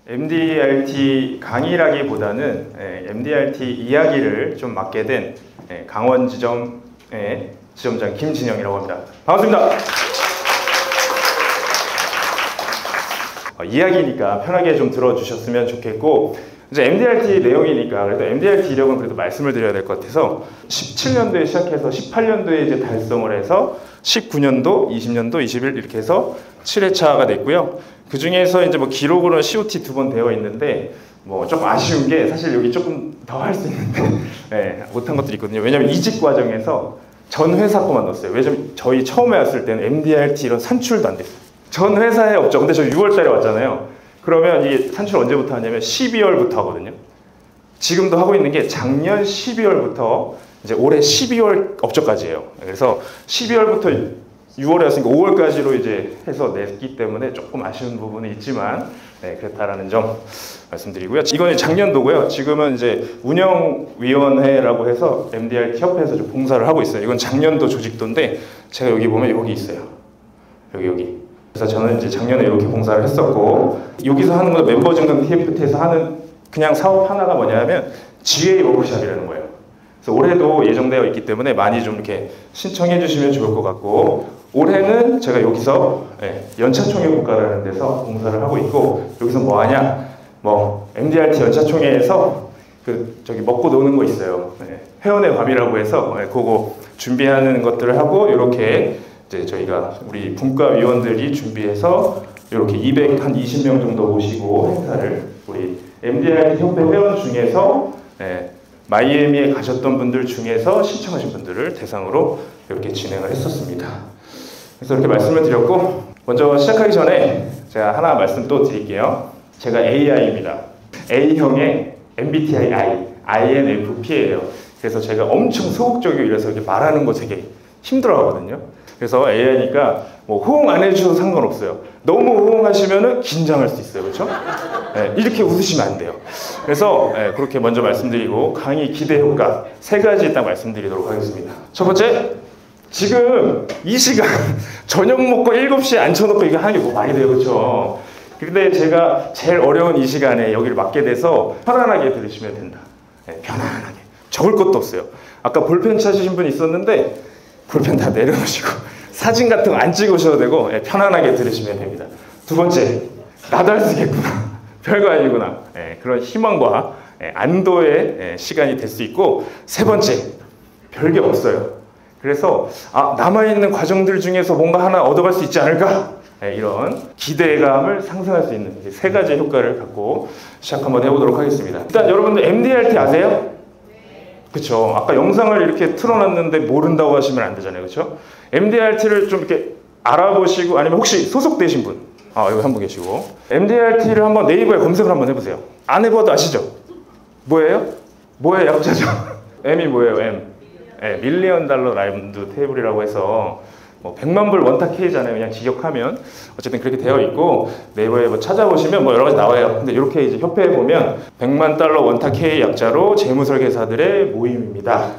MDRT 강의라기보다는 MDRT 이야기를 좀 맡게 된 강원지점의 지점장 김진영이라고 합니다. 반갑습니다. 이야기니까 편하게 좀 들어주셨으면 좋겠고, 이제 MDRT 내용이니까 그래도 MDRT 이력은 그래도 말씀을 드려야 될 것 같아서 17년도에 시작해서 18년도에 이제 달성을 해서 19년도, 20년도, 21 이렇게 해서 7회차가 됐고요. 그 중에서 이제 뭐 기록으로는 COT 2번 되어 있는데 뭐 조금 아쉬운 게 사실 여기 조금 더 할 수 있는데 못한 것들이 있거든요. 왜냐면 이직 과정에서 전 회사 거만 넣었어요. 왜냐면 저희 처음에 왔을 때는 MDRT 이런 산출도 안 됐어요. 전 회사에 없죠. 근데 저 6월 달에 왔잖아요. 그러면 이게 산출 언제부터 하냐면 12월부터 하거든요. 지금도 하고 있는 게 작년 12월부터 이제 올해 12월 업적까지예요. 그래서 12월부터 6월에 왔으니까 5월까지로 이제 해서 냈기 때문에 조금 아쉬운 부분은 있지만 그렇다라는 점 말씀드리고요. 이건 작년도고요. 지금은 이제 운영위원회라고 해서 MDRT 협회에서 좀 봉사를 하고 있어요. 이건 작년도 조직도인데 제가 여기 보면 여기 있어요. 여기. 그래서 저는 이제 작년에 이렇게 봉사를 했었고, 여기서 하는 건 멤버 증강 TFT에서 하는 그냥 사업 하나가 뭐냐면 GA 워크숍이라는 거예요. 그래서 올해도 예정되어 있기 때문에 많이 좀 이렇게 신청해 주시면 좋을 것 같고, 올해는 제가 여기서 연차총회국가라는 데서 봉사를 하고 있고, 여기서 뭐 하냐, 뭐 MDRT 연차총회에서 저기 먹고 노는 거 있어요. 회원의 밤이라고 해서 그거 준비하는 것들을 하고, 이렇게 이제 저희가 우리 분과위원들이 준비해서 이렇게 220명 정도 모시고 행사를 우리 MDRT 협회 회원 중에서 마이애미에 가셨던 분들 중에서 신청하신 분들을 대상으로 이렇게 진행을 했었습니다. 그래서 이렇게 말씀을 드렸고, 먼저 시작하기 전에 제가 하나 말씀 또 드릴게요. 제가 AI입니다. A형의 MBTI I, INFP예요. 그래서 제가 엄청 소극적이고 이래서 이렇게 말하는 거 되게 힘들어 하거든요. 그래서 AI니까 뭐 호응 안 해주셔도 상관없어요. 너무 호응하시면은 긴장할 수 있어요. 그렇죠? 이렇게 웃으시면 안 돼요. 그래서 그렇게 먼저 말씀드리고, 강의 기대 효과 3가지 딱 말씀드리도록 하겠습니다. 첫 번째, 지금 이 시간 저녁 먹고 7시에 앉혀놓고 이거 하는 게 뭐 말이 돼요. 그렇죠? 근데 제가 제일 어려운 이 시간에 여기를 맡게 돼서 편안하게 들으시면 된다. 편안하게. 적을 것도 없어요. 아까 볼펜 찾으신 분 있었는데 볼펜 다 내려놓으시고 사진 같은 거 안 찍으셔도 되고 편안하게 들으시면 됩니다. 두 번째, 나도 할 수 있겠구나. 별거 아니구나. 그런 희망과 안도의 시간이 될 수 있고, 세 번째, 별게 없어요. 그래서 남아있는 과정들 중에서 뭔가 하나 얻어갈 수 있지 않을까? 이런 기대감을 상승할 수 있는 3가지 효과를 갖고 시작 한번 해보도록 하겠습니다. 일단 여러분들 MDRT 아세요? 그쵸. 아까 영상을 이렇게 틀어놨는데 모른다고 하시면 안 되잖아요. 그쵸? MDRT를 좀 이렇게 알아보시고, 아니면 혹시 소속되신 분, 여기 한 분 계시고, MDRT를 한번 네이버에 검색을 한번 해보세요. 안 해봐도 아시죠? 뭐예요? 뭐의 약자죠? M이 뭐예요? M. 밀리언 달러 라운드 테이블이라고 해서 뭐 100만 불 원탁 K잖아요. 그냥 직역하면 어쨌든 그렇게 되어 있고, 네이버에 뭐 찾아보시면 뭐 여러 가지 나와요. 근데 이렇게 이제 협회에 보면 100만 달러 원탁 K 약자로 재무설계사들의 모임입니다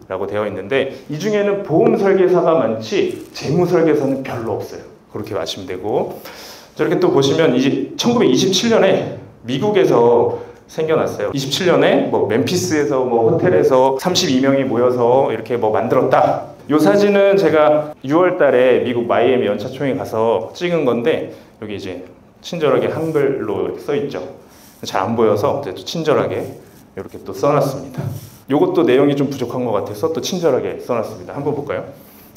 라고 되어 있는데, 이 중에는 보험 설계사가 많지 재무설계사는 별로 없어요. 그렇게 아시면 되고, 저렇게 또 보시면 이제 1927년에 미국에서 생겨났어요. 27년에 뭐 멤피스에서 뭐 호텔에서 32명이 모여서 이렇게 뭐 만들었다. 이 사진은 제가 6월 달에 미국 마이애미 연차총회 가서 찍은 건데, 여기 이제 친절하게 한글로 이렇게 써 있죠. 잘 안 보여서 또 친절하게 이렇게 또 써놨습니다. 요것도 내용이 좀 부족한 것 같아서 또 친절하게 써놨습니다. 한번 볼까요?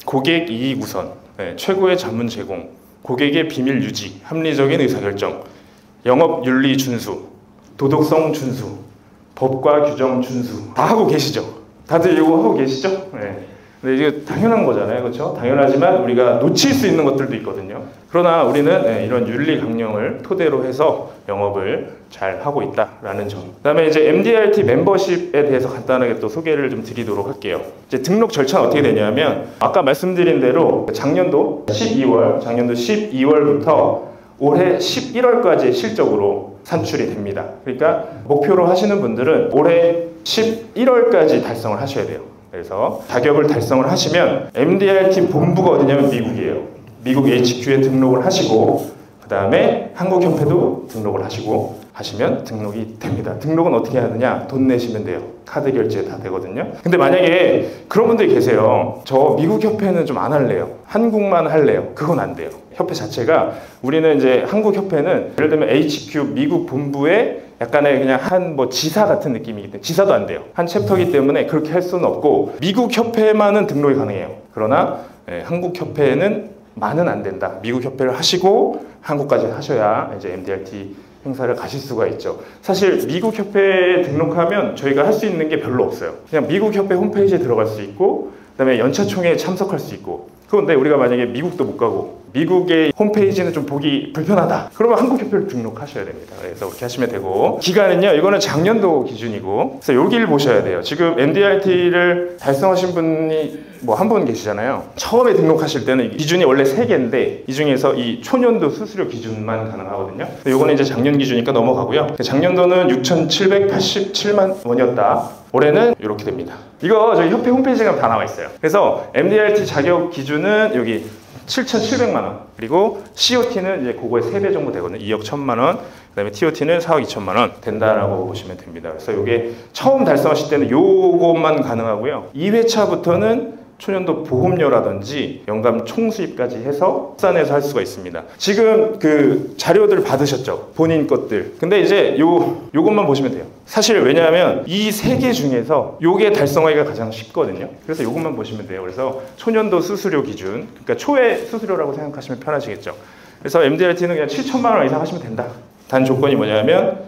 고객 이익 우선, 최고의 자문 제공, 고객의 비밀 유지, 합리적인 의사결정, 영업 윤리 준수, 도덕성 준수, 법과 규정 준수. 다 하고 계시죠? 다들 이거 하고 계시죠? 근데 이게 당연한 거잖아요. 그렇죠? 당연하지만 우리가 놓칠 수 있는 것들도 있거든요. 그러나 우리는 이런 윤리 강령을 토대로 해서 영업을 잘 하고 있다라는 점. 그다음에 이제 MDRT 멤버십에 대해서 간단하게 또 소개를 좀 드리도록 할게요. 이제 등록 절차는 어떻게 되냐면, 아까 말씀드린 대로 작년도 12월부터 올해 11월까지 실적으로 산출이 됩니다. 그러니까 목표로 하시는 분들은 올해 11월까지 달성을 하셔야 돼요. 그래서 자격을 달성을 하시면 MDRT 본부가 어디냐면 미국이에요. 미국 HQ에 등록을 하시고, 그 다음에 한국협회도 등록을 하시고, 하시면 등록이 됩니다. 등록은 어떻게 하느냐? 돈 내시면 돼요. 카드 결제 다 되거든요. 근데 만약에 그런 분들이 계세요. 저 미국 협회는 좀 안 할래요. 한국만 할래요. 그건 안 돼요. 협회 자체가 우리는 이제 한국 협회는 예를 들면 HQ 미국 본부에 약간의 그냥 한 뭐 지사 같은 느낌이기 때문에 지사도 안 돼요. 한 챕터이기 때문에 그렇게 할 수는 없고 미국 협회만은 등록이 가능해요. 그러나 한국 협회는 만은 안 된다. 미국 협회를 하시고 한국까지 하셔야 이제 MDRT 행사를 가실 수가 있죠. 사실 미국 협회에 등록하면 저희가 할 수 있는 게 별로 없어요. 그냥 미국 협회 홈페이지에 들어갈 수 있고 그다음에 연차총회에 참석할 수 있고. 그런데 우리가 만약에 미국도 못 가고 미국의 홈페이지는 좀 보기 불편하다. 그러면 한국협회를 등록하셔야 됩니다. 그래서 그렇게 하시면 되고 기간은요. 이거는 작년도 기준이고 그래서 여기를 보셔야 돼요. 지금 MDRT를 달성하신 분이 뭐 한 분 계시잖아요. 처음에 등록하실 때는 기준이 원래 3개인데 이 중에서 이 초년도 수수료 기준만 가능하거든요. 이거는 이제 작년 기준이니까 넘어가고요. 작년도는 6,787만 원이었다. 올해는 이렇게 됩니다. 이거 저희 협회 홈페이지에 가면 다 나와 있어요. 그래서 MDRT 자격 기준은 여기 7,700만 원. 그리고 COT는 이제 그거의 3배 정도 되거든요. 2억 1천만 원. 그다음에 TOT는 4억 2천만 원 된다라고 보시면 됩니다. 그래서 이게 처음 달성하실 때는 요것만 가능하고요. 2회차부터는 초년도 보험료라든지 연간 총수입까지 해서 합산해서 할 수가 있습니다. 지금 그 자료들 받으셨죠? 본인 것들. 근데 이제 요것만 보시면 돼요. 사실 왜냐하면 이 3개 중에서 요게 달성하기가 가장 쉽거든요. 그래서 요것만 보시면 돼요. 그래서 초년도 수수료 기준, 그러니까 초의 수수료라고 생각하시면 편하시겠죠. 그래서 MDRT는 그냥 7천만 원 이상 하시면 된다. 단 조건이 뭐냐면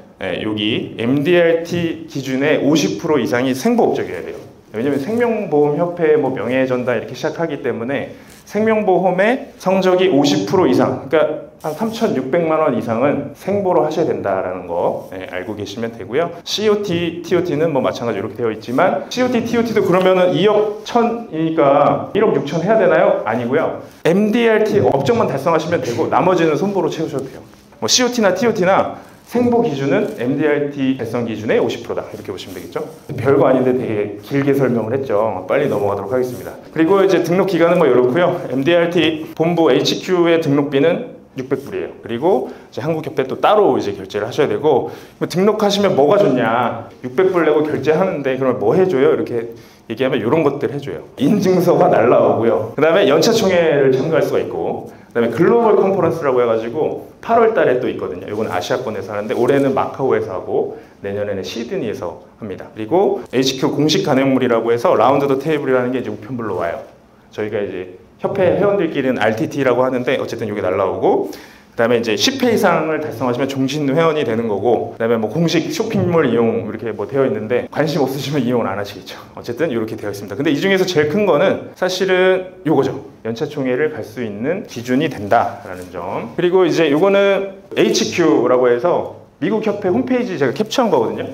여기 MDRT 기준의 50% 이상이 생보업적이어야 돼요. 왜냐면 생명보험협회 뭐 명예전당 이렇게 시작하기 때문에 생명보험의 성적이 50% 이상, 그러니까 한 3,600만 원 이상은 생보로 하셔야 된다라는 거 알고 계시면 되고요. COT, TOT는 뭐 마찬가지로 이렇게 되어 있지만 COT, TOT도 그러면은 2억 1,000이니까 1억 6천 해야 되나요? 아니고요. MDRT 업적만 달성하시면 되고 나머지는 손보로 채우셔도 돼요. 뭐 COT나 TOT나 생보 기준은 MDRT 달성 기준의 50%다. 이렇게 보시면 되겠죠. 별거 아닌데 되게 길게 설명을 했죠. 빨리 넘어가도록 하겠습니다. 그리고 이제 등록 기간은 뭐 이렇고요. MDRT 본부 HQ의 등록비는 600불이에요. 그리고 이제 한국협회 또 따로 이제 결제를 하셔야 되고 등록하시면 뭐가 좋냐? 600불 내고 결제하는데 그러면 뭐 해줘요? 이렇게 얘기하면 이런 것들 해줘요. 인증서가 날라오고요. 그 다음에 연차총회를 참가할 수가 있고 그 다음에 글로벌 컨퍼런스라고 해가지고 8월 달에 또 있거든요. 이건 아시아권에서 하는데 올해는 마카오에서 하고 내년에는 시드니에서 합니다. 그리고 HQ 공식 간행물이라고 해서 라운드 더 테이블이라는 게 이제 우편물로 와요. 저희가 이제 협회 회원들끼리는 RTT라고 하는데 어쨌든 이게 날라오고 그 다음에 이제 10회 이상을 달성하시면 종신 회원이 되는 거고 그 다음에 뭐 공식 쇼핑몰 이용 이렇게 뭐 되어 있는데 관심 없으시면 이용을 안 하시겠죠. 어쨌든 이렇게 되어 있습니다. 근데 이 중에서 제일 큰 거는 사실은 요거죠. 연차총회를 갈 수 있는 기준이 된다라는 점. 그리고 이제 요거는 HQ라고 해서 미국 협회 홈페이지 제가 캡처한 거거든요.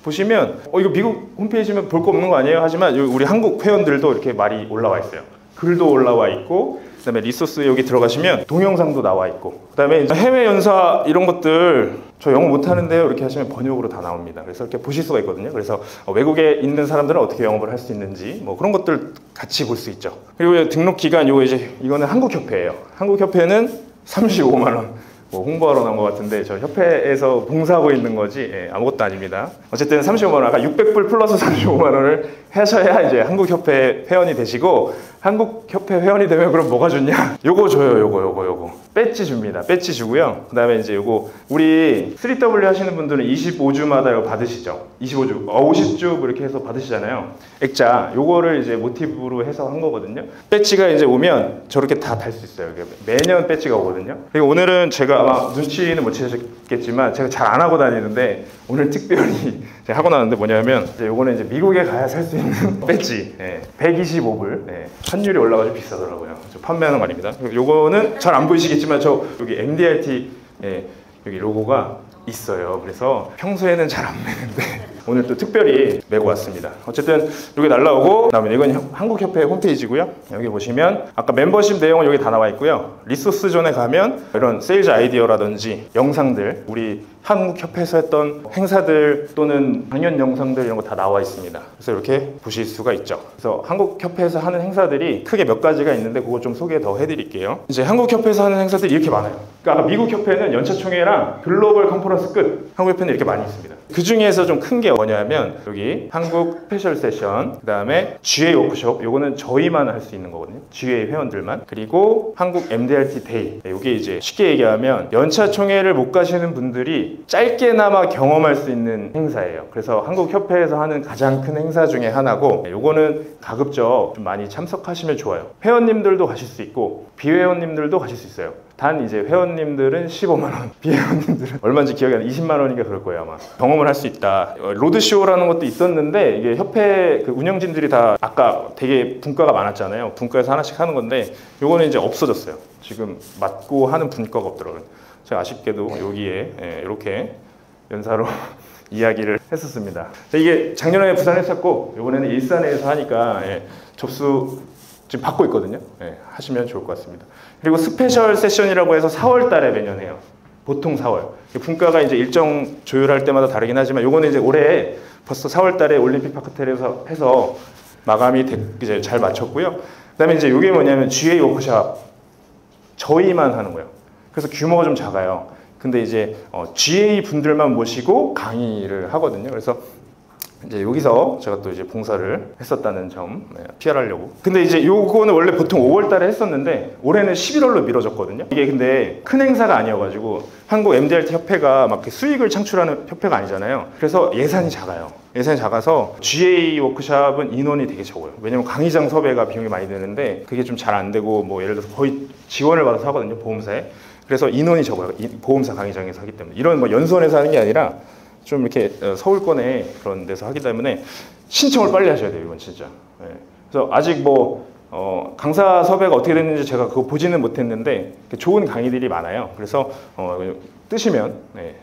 보시면 이거 미국 홈페이지면 볼 거 없는 거 아니에요? 하지만 우리 한국 회원들도 이렇게 말이 올라와 있어요. 글도 올라와 있고 그 다음에 리소스 여기 들어가시면 동영상도 나와 있고 그 다음에 해외 연사 이런 것들 저 영어 못하는데요 이렇게 하시면 번역으로 다 나옵니다. 그래서 이렇게 보실 수가 있거든요. 그래서 외국에 있는 사람들은 어떻게 영업을 할 수 있는지 뭐 그런 것들 같이 볼 수 있죠. 그리고 등록 기간 이거는 한국협회예요. 한국협회는 35만 원. 뭐 홍보하러 나온 것 같은데 저 협회에서 봉사하고 있는 거지 아무것도 아닙니다. 어쨌든 35만 원, 아까 600불 플러스 35만 원을 하셔야 이제 한국협회 회원이 되시고 한국협회 회원이 되면 그럼 뭐가 좋냐? 요거 줘요, 요거. 배지 줍니다. 배지 주고요. 그 다음에 이제 요거 우리 3W 하시는 분들은 25주마다 이거 받으시죠? 25주, 50주 이렇게 해서 받으시잖아요. 액자, 요거를 이제 모티브로 해서 한 거거든요. 배지가 이제 오면 저렇게 다 달 수 있어요. 매년 배지가 오거든요. 그리고 오늘은 제가 아마 눈치는 못 채셨겠지만 제가 잘 안 하고 다니는데 오늘 특별히 제가 하고 나왔는데 뭐냐면 이제 요거는 이제 미국에 가야 살 수 있는 배지 125불 환율이 올라가지고 비싸더라고요. 저 판매하는 거 아닙니다. 요거는 잘 안 보이시겠지만 저 여기 MDRT 여기 로고가 있어요. 그래서 평소에는 잘 안 매는데 오늘 또 특별히 메고 왔습니다. 어쨌든 여기 날라오고 그다음에 이건 한국협회 홈페이지고요. 여기 보시면 아까 멤버십 내용은 여기 다 나와 있고요. 리소스 존에 가면 이런 세일즈 아이디어라든지 영상들 우리 한국협회에서 했던 행사들 또는 강연 영상들 이런 거 다 나와 있습니다. 그래서 이렇게 보실 수가 있죠. 그래서 한국협회에서 하는 행사들이 크게 몇 가지가 있는데 그거 좀 소개 더 해드릴게요. 이제 한국협회에서 하는 행사들이 이렇게 많아요. 그러니까 아까 미국협회는 연차총회랑 글로벌 컨퍼런스 끝, 한국협회는 이렇게 많이 있습니다. 그 중에서 좀 큰 게 뭐냐면 여기 한국 스페셜 세션, 그 다음에 GA 워크숍, 요거는 저희만 할 수 있는 거거든요. GA 회원들만. 그리고 한국 MDRT 데이, 이게 이제 쉽게 얘기하면 연차총회를 못 가시는 분들이 짧게나마 경험할 수 있는 행사예요. 그래서 한국협회에서 하는 가장 큰 행사 중에 하나고, 요거는 가급적 좀 많이 참석하시면 좋아요. 회원님들도 가실 수 있고 비회원님들도 가실 수 있어요. 단 이제 회원님들은 15만원, 비회원님들은 얼마인지 기억이 안 나, 20만원인가 그럴 거예요 아마. 경험을 할 수 있다. 로드쇼라는 것도 있었는데 이게 협회 그 운영진들이 다 아까 되게 분과가 많았잖아요. 분과에서 하나씩 하는 건데 요거는 이제 없어졌어요. 지금 맡고 하는 분과가 없더라고요. 제가 아쉽게도 여기에 이렇게 연사로 이야기를 했었습니다. 이게 작년에 부산에 했었고 이번에는 일산에서 하니까 접수 지금 받고 있거든요. 하시면 좋을 것 같습니다. 그리고 스페셜 세션이라고 해서 4월 달에 매년 해요. 보통 4월. 분과가 이제 일정 조율할 때마다 다르긴 하지만 요거는 이제 올해 벌써 4월 달에 올림픽 파크호텔에서 해서 마감이 이제 잘 마쳤고요. 그 다음에 이제 요게 뭐냐면 GA 워크숍 저희만 하는 거예요. 그래서 규모가 좀 작아요. 근데 이제 GA 분들만 모시고 강의를 하거든요. 그래서 이제 여기서 제가 또 이제 봉사를 했었다는 점 PR하려고. 근데 이제 요거는 원래 보통 5월 달에 했었는데 올해는 11월로 미뤄졌거든요. 이게 근데 큰 행사가 아니어가지고 한국 MDRT 협회가 막 수익을 창출하는 협회가 아니잖아요. 그래서 예산이 작아요. 예산이 작아서 GA 워크숍은 인원이 되게 적어요. 왜냐면 강의장 섭외가 비용이 많이 드는데 그게 좀 잘 안 되고 뭐 예를 들어서 거의 지원을 받아서 하거든요, 보험사에. 그래서 인원이 적어요. 보험사 강의장에서 하기 때문에. 이런 뭐 연수원에서 하는 게 아니라 좀 이렇게 서울권에 그런 데서 하기 때문에 신청을 빨리 하셔야 돼요, 이건 진짜. 그래서 아직 뭐 강사 섭외가 어떻게 됐는지 제가 그거 보지는 못했는데 좋은 강의들이 많아요. 그래서 뜨시면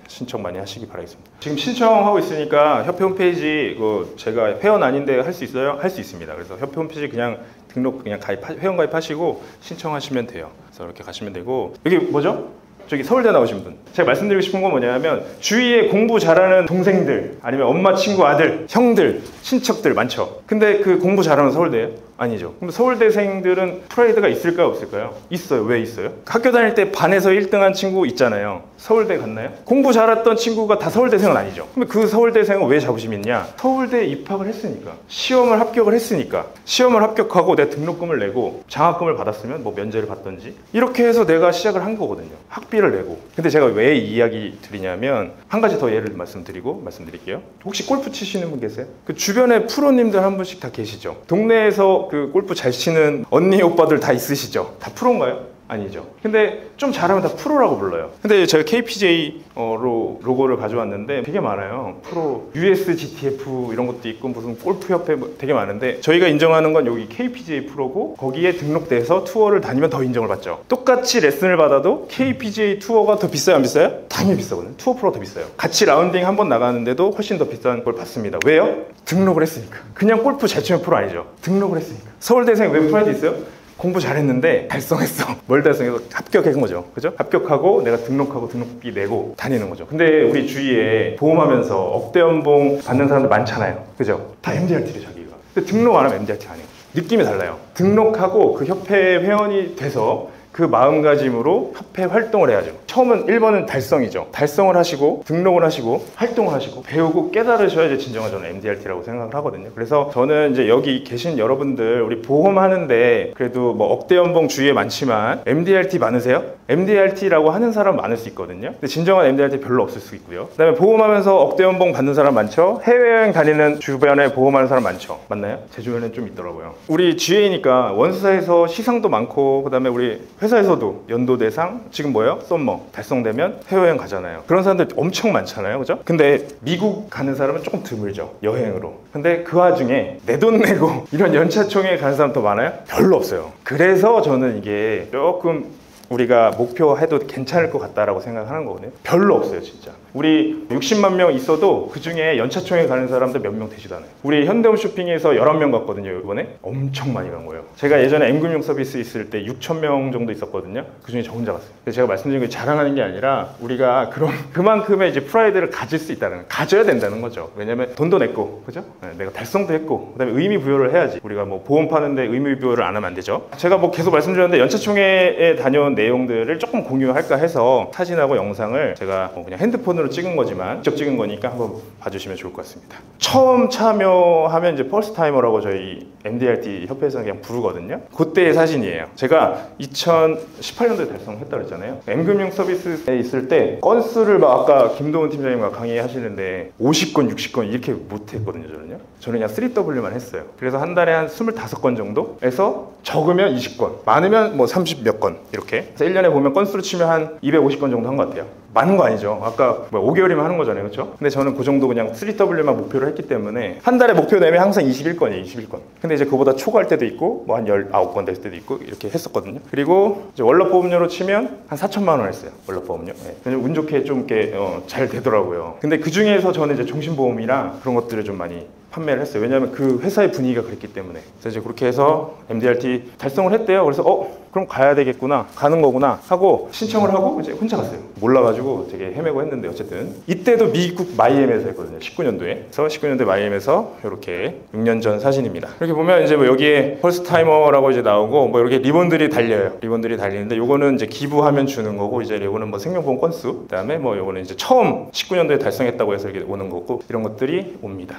신청 많이 하시기 바라겠습니다. 지금 신청하고 있으니까 협회 홈페이지 제가 회원 아닌데 할 수 있어요? 할 수 있습니다. 그래서 협회 홈페이지 그냥 등록 그냥 회원 가입하시고 신청하시면 돼요. 그래서 이렇게 가시면 되고 여기 뭐죠? 저기 서울대 나오신 분. 제가 말씀드리고 싶은 건 뭐냐면 주위에 공부 잘하는 동생들 아니면 엄마, 친구, 아들, 형들, 친척들 많죠. 근데 그 공부 잘하는 서울대예요? 아니죠. 근데 서울대생들은 프라이드가 있을까요, 없을까요? 있어요. 왜 있어요? 학교 다닐 때 반에서 1등한 친구 있잖아요. 서울대 갔나요? 공부 잘했던 친구가 다 서울대생은 아니죠. 근데 그 서울대생은 왜 자부심이 있냐? 서울대에 입학을 했으니까, 시험을 합격을 했으니까, 시험을 합격하고 내가 등록금을 내고 장학금을 받았으면 뭐 면제를 받던지 이렇게 해서 내가 시작을 한 거거든요. 학비를 내고. 근데 제가 왜 이 이야기 드리냐면 한 가지 더 예를 말씀드릴게요. 혹시 골프 치시는 분 계세요? 그 주변에 프로님들 한 분씩 다 계시죠? 동네에서 그 골프 잘 치는 언니 오빠들 다 있으시죠? 다 프로인가요? 아니죠. 근데 좀 잘하면 다 프로라고 불러요. 근데 제가 KPJ 로고를 가져왔는데 되게 많아요. 프로, USGTF 이런 것도 있고 무슨 골프협회 되게 많은데 저희가 인정하는 건 여기 KPJ 프로고 거기에 등록돼서 투어를 다니면 더 인정을 받죠. 똑같이 레슨을 받아도 KPJ 투어가 더 비싸요, 안 비싸요? 당연히 비싸거든요. 투어 프로가 더 비싸요. 같이 라운딩 한 번 나가는데도 훨씬 더 비싼 걸 받습니다. 왜요? 등록을 했으니까. 그냥 골프 잘 치면 프로 아니죠. 등록을 했으니까. 서울대생 왜 프라이드 있어요? 공부 잘했는데 달성했어. 뭘 달성해서 합격한 거죠. 그죠? 합격하고 내가 등록하고 등록비 내고 다니는 거죠. 근데 우리 주위에 보험하면서 억대 연봉 받는 사람들 많잖아요. 그죠? 다 MDRT를 자기가. 근데 등록 안 하면 MDRT 아니에요. 느낌이 달라요. 등록하고 그 협회 회원이 돼서 그 마음가짐으로 협회 활동을 해야죠. 처음은 1번은 달성이죠. 달성을 하시고 등록을 하시고 활동을 하시고 배우고 깨달으셔야지 진정한 저는 MDRT라고 생각을 하거든요. 그래서 저는 이제 여기 계신 여러분들 우리 보험하는데 그래도 뭐 억대 연봉 주위에 많지만 MDRT 많으세요? MDRT라고 하는 사람 많을 수 있거든요. 근데 진정한 MDRT 별로 없을 수 있고요. 그 다음에 보험하면서 억대 연봉 받는 사람 많죠? 해외여행 다니는 주변에 보험하는 사람 많죠? 맞나요? 제 주변에 좀 있더라고요. 우리 GA니까 원수사에서 시상도 많고 그 다음에 우리 회사에서도 연도 대상 지금 뭐예요? 썸머 달성되면 해외여행 가잖아요. 그런 사람들 엄청 많잖아요, 그죠? 근데 미국 가는 사람은 조금 드물죠, 여행으로. 근데 그 와중에 내 돈 내고 이런 연차총회 가는 사람 더 많아요? 별로 없어요. 그래서 저는 이게 조금 우리가 목표해도 괜찮을 것 같다라고 생각하는 거거든요. 별로 없어요, 진짜. 우리 60만 명 있어도 그 중에 연차총회 가는 사람들 몇 명 되지도 않아요. 우리 현대홈쇼핑에서 11명 갔거든요. 이번에 엄청 많이 간 거예요. 제가 예전에 M금융 서비스 있을 때 6,000명 정도 있었거든요. 그 중에 저 혼자 갔어요. 제가 말씀드린 게 자랑하는 게 아니라 우리가 그만큼의 이제 프라이드를 가질 수 있다는, 가져야 된다는 거죠. 왜냐면 돈도 냈고, 그죠? 내가 달성도 했고, 그다음에 의미 부여를 해야지. 우리가 뭐 보험 파는데 의미 부여를 안 하면 안 되죠. 제가 뭐 계속 말씀드렸는데 연차총회에 다녀온 내용들을 조금 공유할까 해서 사진하고 영상을 제가 뭐 그냥 핸드폰으로 찍은 거지만 직접 찍은 거니까 한번 봐주시면 좋을 것 같습니다. 처음 참여하면 이제 퍼스트 타이머라고 저희 MDRT 협회에서 그냥 부르거든요. 그때의 사진이에요. 제가 2018년도에 달성했다 그랬잖아요. M금융 서비스에 있을 때 건수를 막 아까 김도훈 팀장님과 강의하시는데 50건, 60건 이렇게 못했거든요. 저는 그냥 3W만 했어요. 그래서 한 달에 한 25건 정도에서 적으면 20건, 많으면 뭐 30 몇 건 이렇게. 그래서 1년에 보면 건수로 치면 한 250건 정도 한 것 같아요. 많은 거 아니죠. 아까 뭐 5개월이면 하는 거잖아요. 그렇죠? 근데 저는 그 정도 그냥 3W만 목표로 했기 때문에 한 달에 목표 내면 항상 21건이에요. 21건. 근데 이제 그보다 초과할 때도 있고 뭐 한 19건 될 때도 있고 이렇게 했었거든요. 그리고 이제 월납보험료로 치면 한 4천만 원 했어요. 월납보험료. 네. 왜냐면 운 좋게 좀 이렇게 잘 되더라고요. 근데 그 중에서 저는 이제 종신보험이랑 그런 것들을 좀 많이 판매를 했어요. 왜냐하면 그 회사의 분위기가 그랬기 때문에. 그래서 이제 그렇게 해서 MDRT 달성을 했대요. 그래서 그럼 가야 되겠구나, 가는 거구나 하고 신청을 하고 이제 혼자 갔어요. 몰라가지고 되게 헤매고 했는데 어쨌든 이때도 미국 마이애미에서 했거든요. 19년도에. 그래서 19년도에 마이애미에서 이렇게 6년 전 사진입니다. 이렇게 보면 이제 뭐 여기에 퍼스트 타이머라고 이제 나오고 뭐 이렇게 리본들이 달려요. 리본들이 달리는데 요거는 이제 기부하면 주는 거고, 이제 요거는 뭐 생명보험 건수, 그다음에 뭐 요거는 이제 처음 19년도에 달성했다고 해서 이렇게 오는 거고, 이런 것들이 옵니다.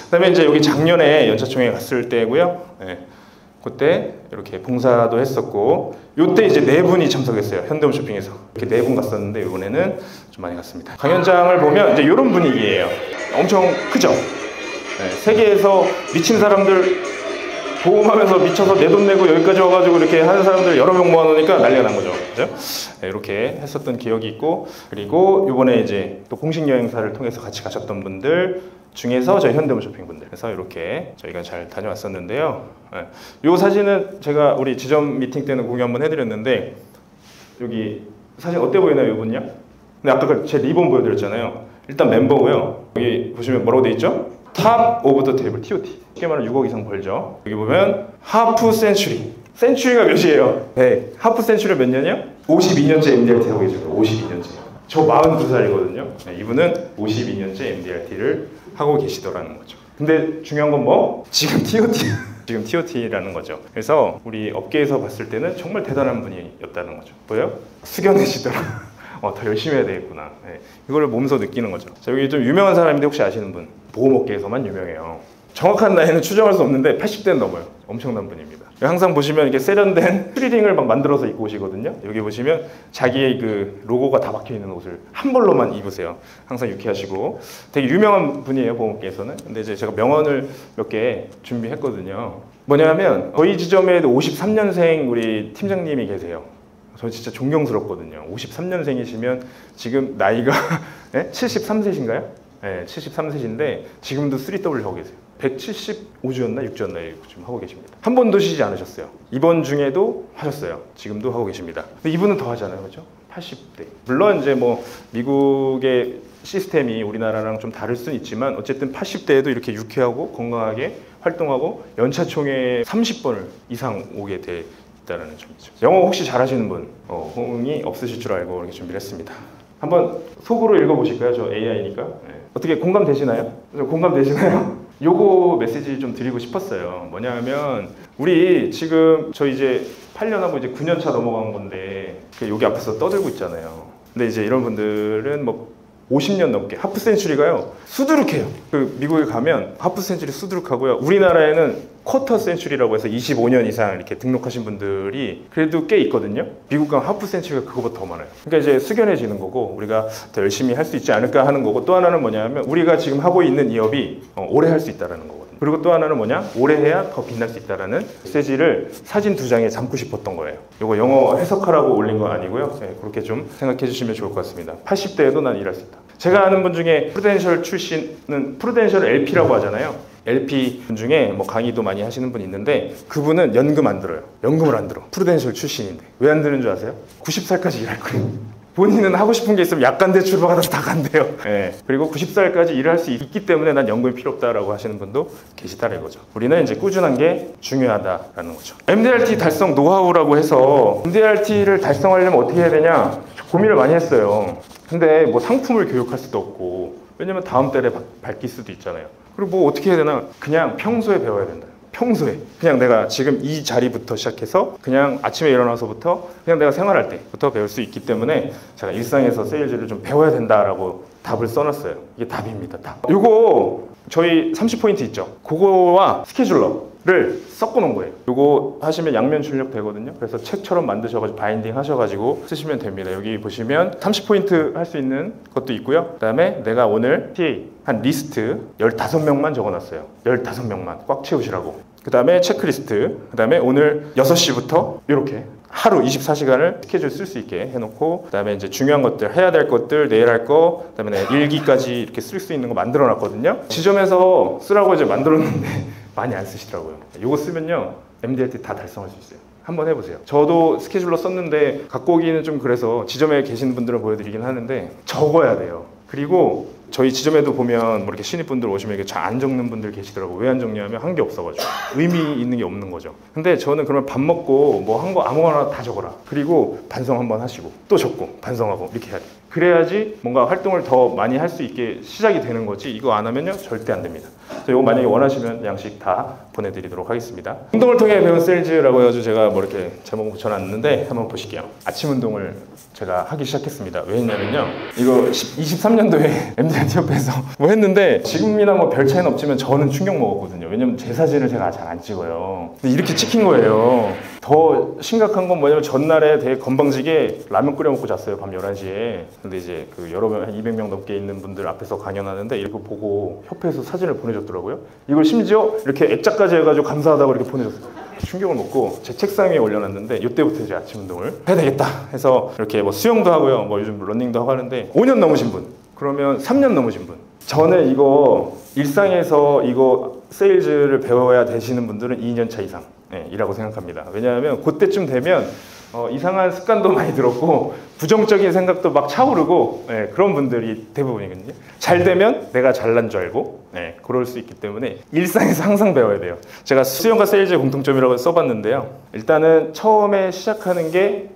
그다음에 이제 여기 작년에 연차총회 갔을 때고요. 네. 그때 이렇게 봉사도 했었고, 요때 이제 4분이 참석했어요. 현대홈쇼핑에서 이렇게 4분 갔었는데 이번에는 좀 많이 갔습니다. 강연장을 보면 이제 이런 분위기예요. 엄청 크죠? 네. 세계에서 미친 사람들 보험하면서 미쳐서 내 돈 내고 여기까지 와가지고 이렇게 하는 사람들 여러 명 모아놓으니까 난리가 난 거죠. 그죠? 네, 이렇게 했었던 기억이 있고, 그리고 이번에 이제 또 공식 여행사를 통해서 같이 가셨던 분들 중에서 저희 현대홈쇼핑 분들, 그래서 이렇게 저희가 잘 다녀왔었는데요. 네. 이 사진은 제가 우리 지점 미팅 때는 공유 한번 해드렸는데, 여기 사진 어때 보이나요, 이분요? 근데 아까 제 리본 보여드렸잖아요. 일단 멤버고요. 여기 보시면 뭐라고 돼 있죠? 탑 오브 더 테이블, TOT. 쉽게 말하면 6억 이상 벌죠. 여기 보면 하프 센츄리. 센츄리가 몇이에요? 네. 하프 센츄리 몇 년이요? 52년째 MDRT 하고 계시고, 52년째. 저 42살이거든요. 네, 이분은 52년째 MDRT를 하고 계시더라는 거죠. 근데 중요한 건 뭐? 지금 TOT. 지금 TOT라는 거죠. 그래서 우리 업계에서 봤을 때는 정말 대단한 분이었다는 거죠. 뭐예요? 숙연해지더라. 더 열심히 해야 되겠구나. 네, 이걸 몸소 느끼는 거죠. 자, 여기 좀 유명한 사람인데 혹시 아시는 분? 보험업계에서만 유명해요. 정확한 나이는 추정할 수 없는데 80대는 넘어요. 엄청난 분입니다. 항상 보시면 이렇게 세련된 트리딩을 막 만들어서 입고 오시거든요. 여기 보시면 자기의 그 로고가 다 박혀있는 옷을 한 벌로만 입으세요. 항상 유쾌하시고 되게 유명한 분이에요, 보험업계에서는. 근데 이제 제가 명언을 몇 개 준비했거든요. 뭐냐면 저희 지점에도 53년생 우리 팀장님이 계세요. 저 진짜 존경스럽거든요. 53년생이시면 지금 나이가 73세신가요? 네, 73세신데 지금도 3W 하고 계세요. 175주였나 6주였나 지금 하고 계십니다. 한 번도 쉬지 않으셨어요. 이번 중에도 하셨어요. 지금도 하고 계십니다. 근데 이분은 더 하잖아요, 그렇죠? 80대. 물론 이제 뭐 미국의 시스템이 우리나라랑 좀 다를 수는 있지만 어쨌든 80대에도 이렇게 유쾌하고 건강하게 활동하고 연차총회 30번을 이상 오게 돼 있다는 점이죠. 영어 혹시 잘하시는 분, 호응이 없으실 줄 알고 이렇게 준비를 했습니다. 한번 속으로 읽어보실까요? 저 AI니까. 네. 어떻게 공감되시나요? 공감되시나요? 요거 메시지 좀 드리고 싶었어요. 뭐냐면 우리 지금 저 이제 8년하고 이제 9년 차 넘어간 건데 여기 앞에서 떠들고 있잖아요. 근데 이제 이런 분들은 뭐 50년 넘게 하프 센츄리가요 수두룩해요. 그 미국에 가면 하프 센츄리 수두룩하고요. 우리나라에는 쿼터 센츄리라고 해서 25년 이상 이렇게 등록하신 분들이 그래도 꽤 있거든요. 미국 가면 하프 센츄리가 그거보다 더 많아요. 그러니까 이제 숙연해지는 거고 우리가 더 열심히 할 수 있지 않을까 하는 거고, 또 하나는 뭐냐면 우리가 지금 하고 있는 이 업이 오래 할 수 있다는 거거든요. 그리고 또 하나는 뭐냐, 오래 해야 더 빛날 수 있다라는 메시지를 사진 2장에 담고 싶었던 거예요. 이거 영어 해석하라고 올린 거 아니고요. 네, 그렇게 좀 생각해 주시면 좋을 것 같습니다. 80대에도 난 일할 수 있다. 제가 아는 분 중에 프루덴셜 출신은 프루덴셜 LP라고 하잖아요. LP 분 중에 뭐 강의도 많이 하시는 분이 있는데 그분은 연금 안 들어요. 연금을 안 들어. 프루덴셜 출신인데 왜 안 드는 줄 아세요? 90살까지 일할 거예요. 본인은 하고 싶은 게 있으면 약간 대출 받아서 다 간대요. 예. 그리고 90살까지 일을 할 수 있기 때문에 난 연금이 필요 없다라고 하시는 분도 계시다는 거죠. 우리는 이제 꾸준한 게 중요하다라는 거죠. MDRT 달성 노하우라고 해서 MDRT를 달성하려면 어떻게 해야 되냐 고민을 많이 했어요. 근데 뭐 상품을 교육할 수도 없고, 왜냐면 다음 달에 바뀔 수도 있잖아요. 그리고 뭐 어떻게 해야 되나, 그냥 평소에 배워야 된다. 평소에 그냥 내가 지금 이 자리부터 시작해서 그냥 아침에 일어나서부터 그냥 내가 생활할 때부터 배울 수 있기 때문에 제가 일상에서 세일즈를 좀 배워야 된다라고 답을 써놨어요. 이게 답입니다. 답. 요거 저희 30포인트 있죠. 그거와 스케줄러를 섞어 놓은 거예요. 요거 하시면 양면 출력 되거든요. 그래서 책처럼 만드셔가지고 바인딩 하셔가지고 쓰시면 됩니다. 여기 보시면 30포인트 할 수 있는 것도 있고요. 그 다음에 내가 오늘 TA 한 리스트 15명만 적어놨어요. 15명만 꽉 채우시라고. 그 다음에 체크리스트, 그 다음에 오늘 6시부터 이렇게 하루 24시간을 스케줄 쓸 수 있게 해놓고, 그 다음에 이제 중요한 것들, 해야 될 것들, 내일 할 거, 그 다음에 일기까지 이렇게 쓸 수 있는 거 만들어 놨거든요. 지점에서 쓰라고 이제 만들어 놨는데 많이 안 쓰시더라고요. 이거 쓰면요 MDRT 다 달성할 수 있어요. 한번 해보세요. 저도 스케줄러 썼는데 갖고 오기는 좀 그래서 지점에 계시는 분들은 보여드리긴 하는데 적어야 돼요. 그리고 저희 지점에도 보면 뭐 이렇게 신입분들 오시면 이렇게 잘 안 적는 분들 계시더라고요. 왜 안 적냐면 한 게 없어가지고 의미 있는 게 없는 거죠. 근데 저는 그러면 밥 먹고 뭐 한 거 아무거나 다 적어라. 그리고 반성 한번 하시고 또 적고 반성하고 이렇게 해야 돼. 그래야지 뭔가 활동을 더 많이 할 수 있게 시작이 되는 거지, 이거 안 하면요 절대 안 됩니다. 이거 만약에 원하시면 양식 다 보내드리도록 하겠습니다. 운동을 통해 배운 세일즈라고 해가지고 제가 뭐 이렇게 제목 붙여놨는데 한번 보실게요. 아침 운동을 제가 하기 시작했습니다. 왜 했냐면요, 이거 23년도에 MDRT 협회에서 뭐 했는데 지금이나 뭐 별 차이는 없지만 저는 충격 먹었거든요. 왜냐면 제 사진을 제가 잘 안 찍어요. 근데 이렇게 찍힌 거예요. 더 심각한 건 뭐냐면 전날에 되게 건방지게 라면 끓여 먹고 잤어요. 밤 11시에. 근데 이제 그 여러 명, 한 200명 넘게 있는 분들 앞에서 강연하는데 이렇게 보고 협회에서 사진을 보내줬더라고요. 이걸 심지어 이렇게 액자까지 해가지고 감사하다고 이렇게 보내줬어요. 충격을 먹고 제 책상 위에 올려놨는데 이때부터 이제 아침 운동을 해야 되겠다 해서 이렇게 뭐 수영도 하고요, 뭐 요즘 러닝도 하고 하는데 5년 넘으신 분, 그러면 3년 넘으신 분, 저는 이거 일상에서 이거 세일즈를 배워야 되시는 분들은 2년차 이상 이라고 생각합니다. 왜냐하면 그때쯤 되면 이상한 습관도 많이 들었고 부정적인 생각도 막 차오르고 그런 분들이 대부분이거든요. 잘 되면 내가 잘난 줄 알고 그럴 수 있기 때문에 일상에서 항상 배워야 돼요. 제가 수영과 세일즈의 공통점이라고 써봤는데요, 일단은 처음에 시작하는 게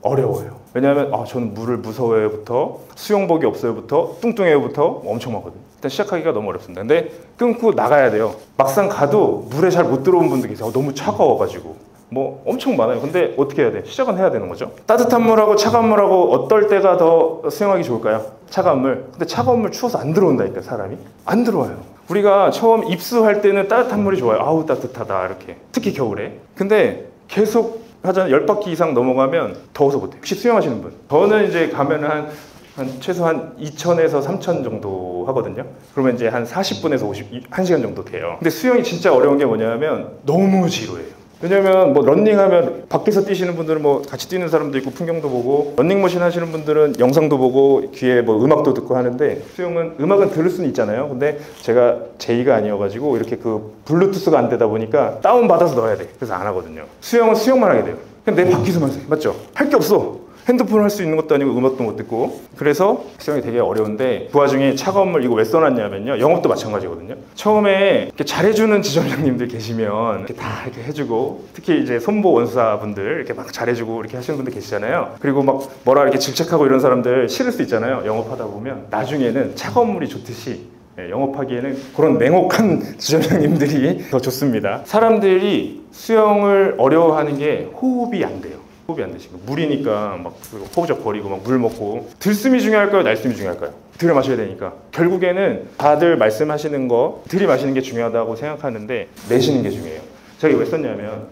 어려워요. 왜냐하면 저는 물을 무서워요부터 수영복이 없어요부터 뚱뚱해요부터 엄청 많거든요. 일단 시작하기가 너무 어렵습니다. 근데 끊고 나가야 돼요. 막상 가도 물에 잘 못 들어온 분들 계세요. 너무 차가워가지고 뭐 엄청 많아요. 근데 어떻게 해야 돼? 시작은 해야 되는 거죠. 따뜻한 물하고 차가운 물하고 어떨 때가 더 수영하기 좋을까요? 차가운 물. 근데 차가운 물 추워서 안 들어온다니까, 사람이 안 들어와요. 우리가 처음 입수할 때는 따뜻한 물이 좋아요. 아우 따뜻하다 이렇게, 특히 겨울에. 근데 계속 하잖아요. 10바퀴 이상 넘어가면 더워서 못해요. 혹시 수영하시는 분? 저는 이제 가면은 한 최소한 2,000에서 3,000 정도 하거든요. 그러면 이제 한 40분에서 1시간 정도 돼요. 근데 수영이 진짜 어려운 게 뭐냐면 너무 지루해요. 왜냐면 뭐 런닝하면 밖에서 뛰시는 분들은 뭐 같이 뛰는 사람도 있고 풍경도 보고, 런닝머신 하시는 분들은 영상도 보고 귀에 뭐 음악도 듣고 하는데, 수영은 음악은 들을 수는 있잖아요. 근데 제가 제이가 아니어가지고 이렇게 그 블루투스가 안 되다 보니까 다운받아서 넣어야 돼. 그래서 안 하거든요. 수영은 수영만 하게 돼요. 그냥 내 밖에서만 해. 맞죠? 할 게 없어. 핸드폰 할 수 있는 것도 아니고 음악도 못 듣고. 그래서 수영이 되게 어려운데, 그 와중에 차가운 물 이거 왜 써놨냐면요, 영업도 마찬가지거든요. 처음에 이렇게 잘해주는 지점장님들 계시면 이렇게 다 이렇게 해주고, 특히 이제 손보 원수사분들 이렇게 막 잘해주고 이렇게 하시는 분들 계시잖아요. 그리고 막 뭐라 이렇게 질책하고 이런 사람들 싫을 수 있잖아요. 영업하다 보면 나중에는 차가운 물이 좋듯이 영업하기에는 그런 냉혹한 지점장님들이 더 좋습니다. 사람들이 수영을 어려워하는 게 호흡이 안 돼요. 호흡이 안 되시고, 물이니까 막 허우적거리고 막 물 먹고. 들숨이 중요할까요? 날숨이 중요할까요? 들여 마셔야 되니까. 결국에는 다들 말씀하시는 거 들이마시는 게 중요하다고 생각하는데 내쉬는 게 중요해요. 제가 왜 썼냐면